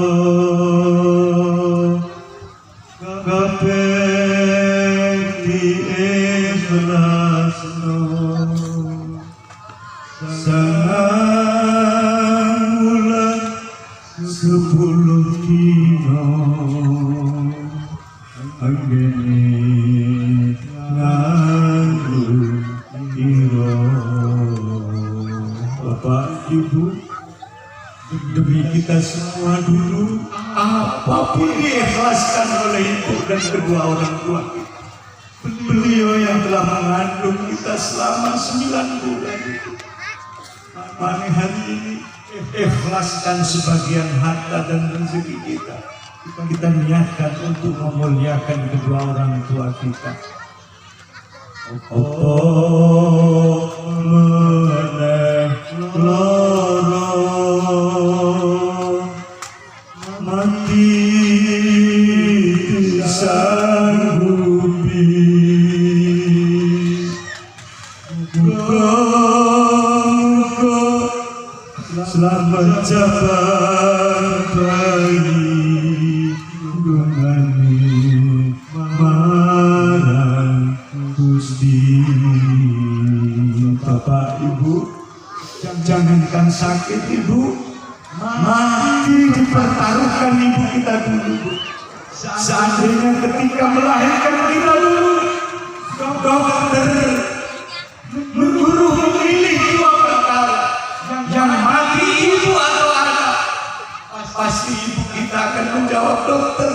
kabeh diikhlasno sangang wulan 10 dina anggene ngandung ira. Bapak Ibu, demi kita semua dulu, apapun diikhlaskan oleh ibu dan kedua orang tua kita. Beliau yang telah mengandung kita selama 9 bulan. Mari hari ini ikhlaskan sebagian harta dan rezeki kita. Kita niatkan untuk memuliakan kedua orang tua kita. Oh, meneh loro mati disanggupi selamat jabat bayi gumani marang Gusti. Bapak Ibu, jangankan sakit Ibu, mati dipertaruhkan Ibu kita dulu. Seandainya ketika melahirkan kita dulu, dokter menyuruh memilih dua perkara, yang mati ibu atau anak, pasti ibu kita akan menjawab, dokter,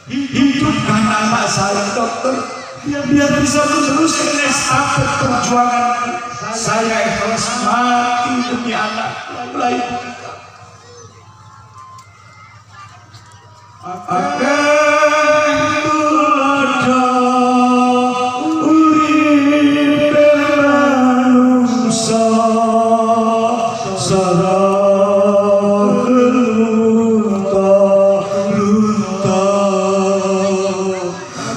hidupkan anak saya dokter, biar bisa meneruskan estafet perjuangan. Saya ikhlas mati demi anak. Itulah ibu kita. Akan tulodo uripe manungsa sareng lunta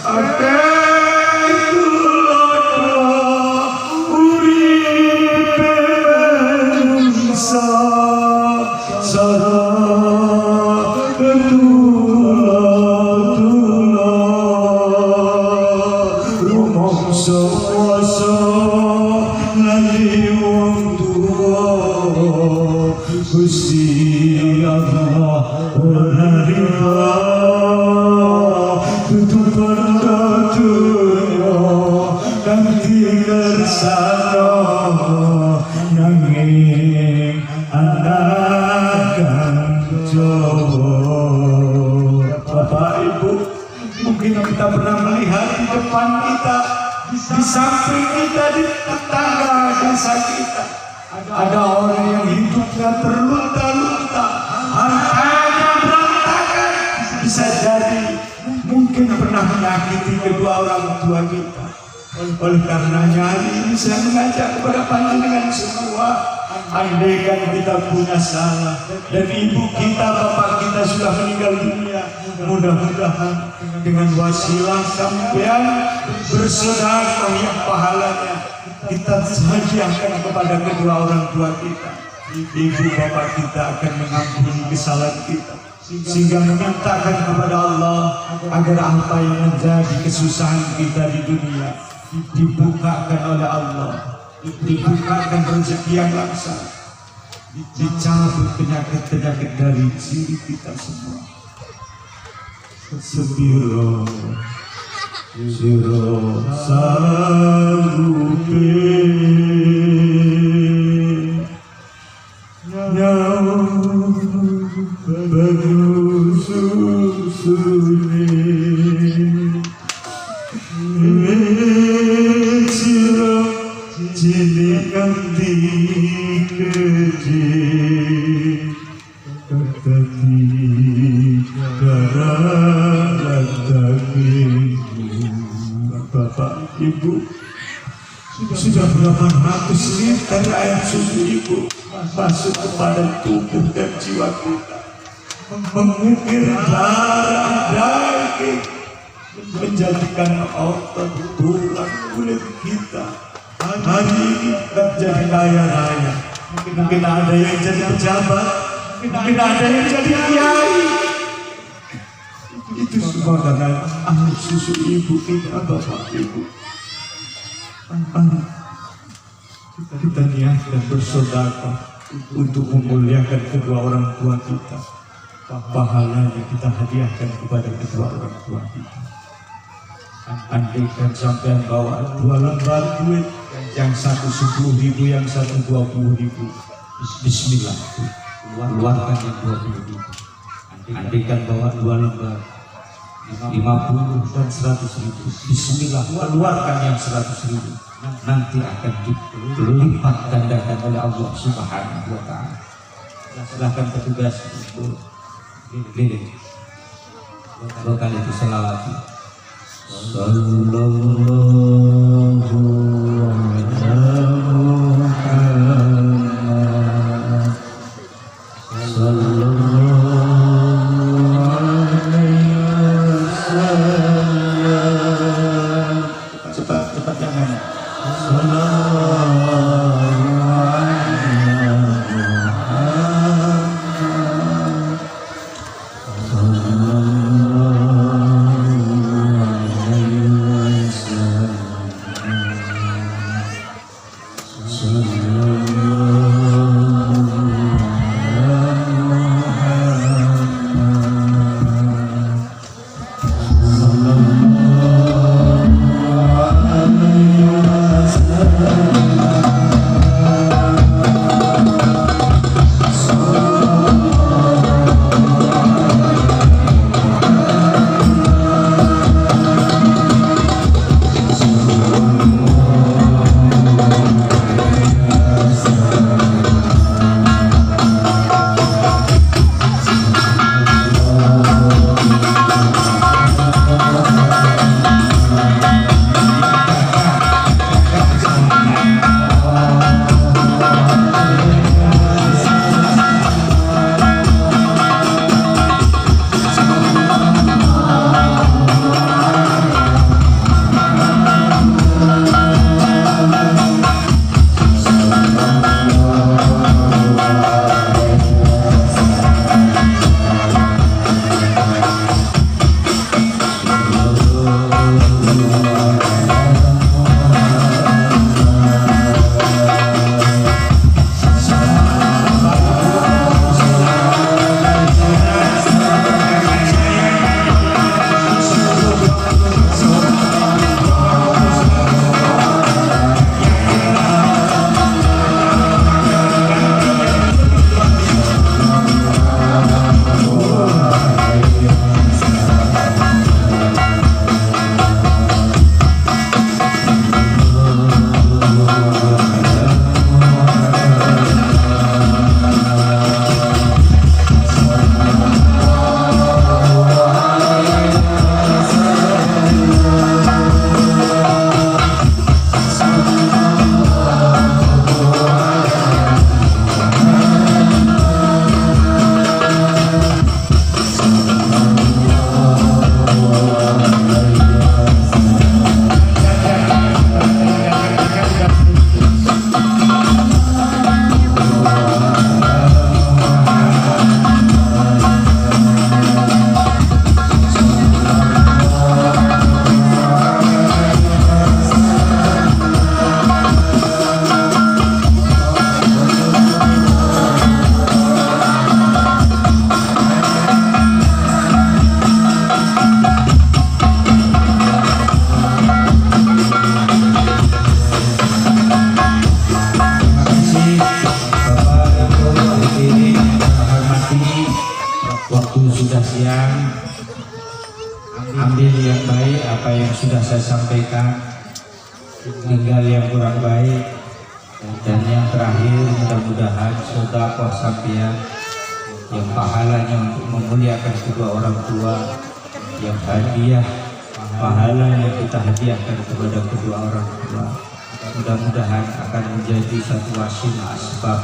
akan tulodo uripe manungsa sareng kuasa nanti wong tuwa Gusti Allah ora riba tutupan dunya kanthi kersana nanging anak Jawa. Bapak Ibu, mungkin kita pernah melihat di depan kita, di samping kita, di tetangga desa kita, ada orang yang hidupnya terlunta-lunta, hartanya berantakan. Bisa jadi mungkin pernah menyakiti kedua orang tua kita. Oleh karenanya hari ini saya mengajak kepada panjenengan semua, andaikan kita punya salah dan ibu kita, bapak kita sudah meninggal dunia, mudah-mudahan dengan wasilah sampean bersedekah yang pahalanya kita hadiahkan kepada kedua orang tua kita. Ibu bapak kita akan mengampuni kesalahan kita, sehingga memintakan kepada Allah agar apa yang menjadi kesusahan kita di dunia dibukakan oleh Allah, dibukakan rezeki yang langsung, dicabut penyakit-penyakit dari diri kita semua. Sepiro siro sanggupi nyawa bagus susuni siro cilik kanthi kecil ketati darah daging. Bapak Ibu, sudah berapa ratus liter air susu Ibu masuk kepada tubuh dan jiwa kita, mengukir darah daging, menjadikan otot, tulang, kulit kita hari ini menjadi kaya raya. Mungkin ada yang jadi pejabat, mungkin ada yang jadi kiai. Itu semua karena air susu ibu kita, bapak ibu. Kita niatkan bersedekah untuk memuliakan kedua orang tua kita. Pahalanya kita hadiahkan kepada kedua orang tua kita. Andaikan sampean bawa 2 lembar duit, yang satu 10.000, yang satu 20.000. Bismillah, keluarkan yang 20.000. Andaikan bawa 2 lembar 50 dan 100.000, bismillah, keluarkan yang 100.000. Nanti akan dilipat gandakan oleh Allah Subhanahu wa Ta'ala. Silahkan petugas untuk keliling. 2 kali berselawat. Sallallahu ala Muhammad. Sallallahu alaihi wasallam. Cepat jangan. Sallallahu alaihi Muhammad. Ambil yang baik apa yang sudah saya sampaikan, tinggal yang kurang baik, dan yang terakhir mudah-mudahan sedekah sampeyan yang pahalanya untuk memuliakan kedua orang tua, yang hadiah pahala yang kita hadiahkan kepada kedua orang tua, mudah-mudahan akan menjadi satu wasilah asbab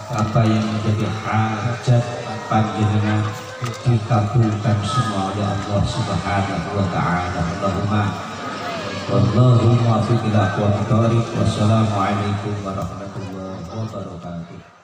apa yang menjadi hajat panjenengan dikabulkan semua oleh Allah Subhanahu wa taala. Allahumma fi ila aqwamit thariq. Wassalamualaikum warahmatullahi wabarakatuh.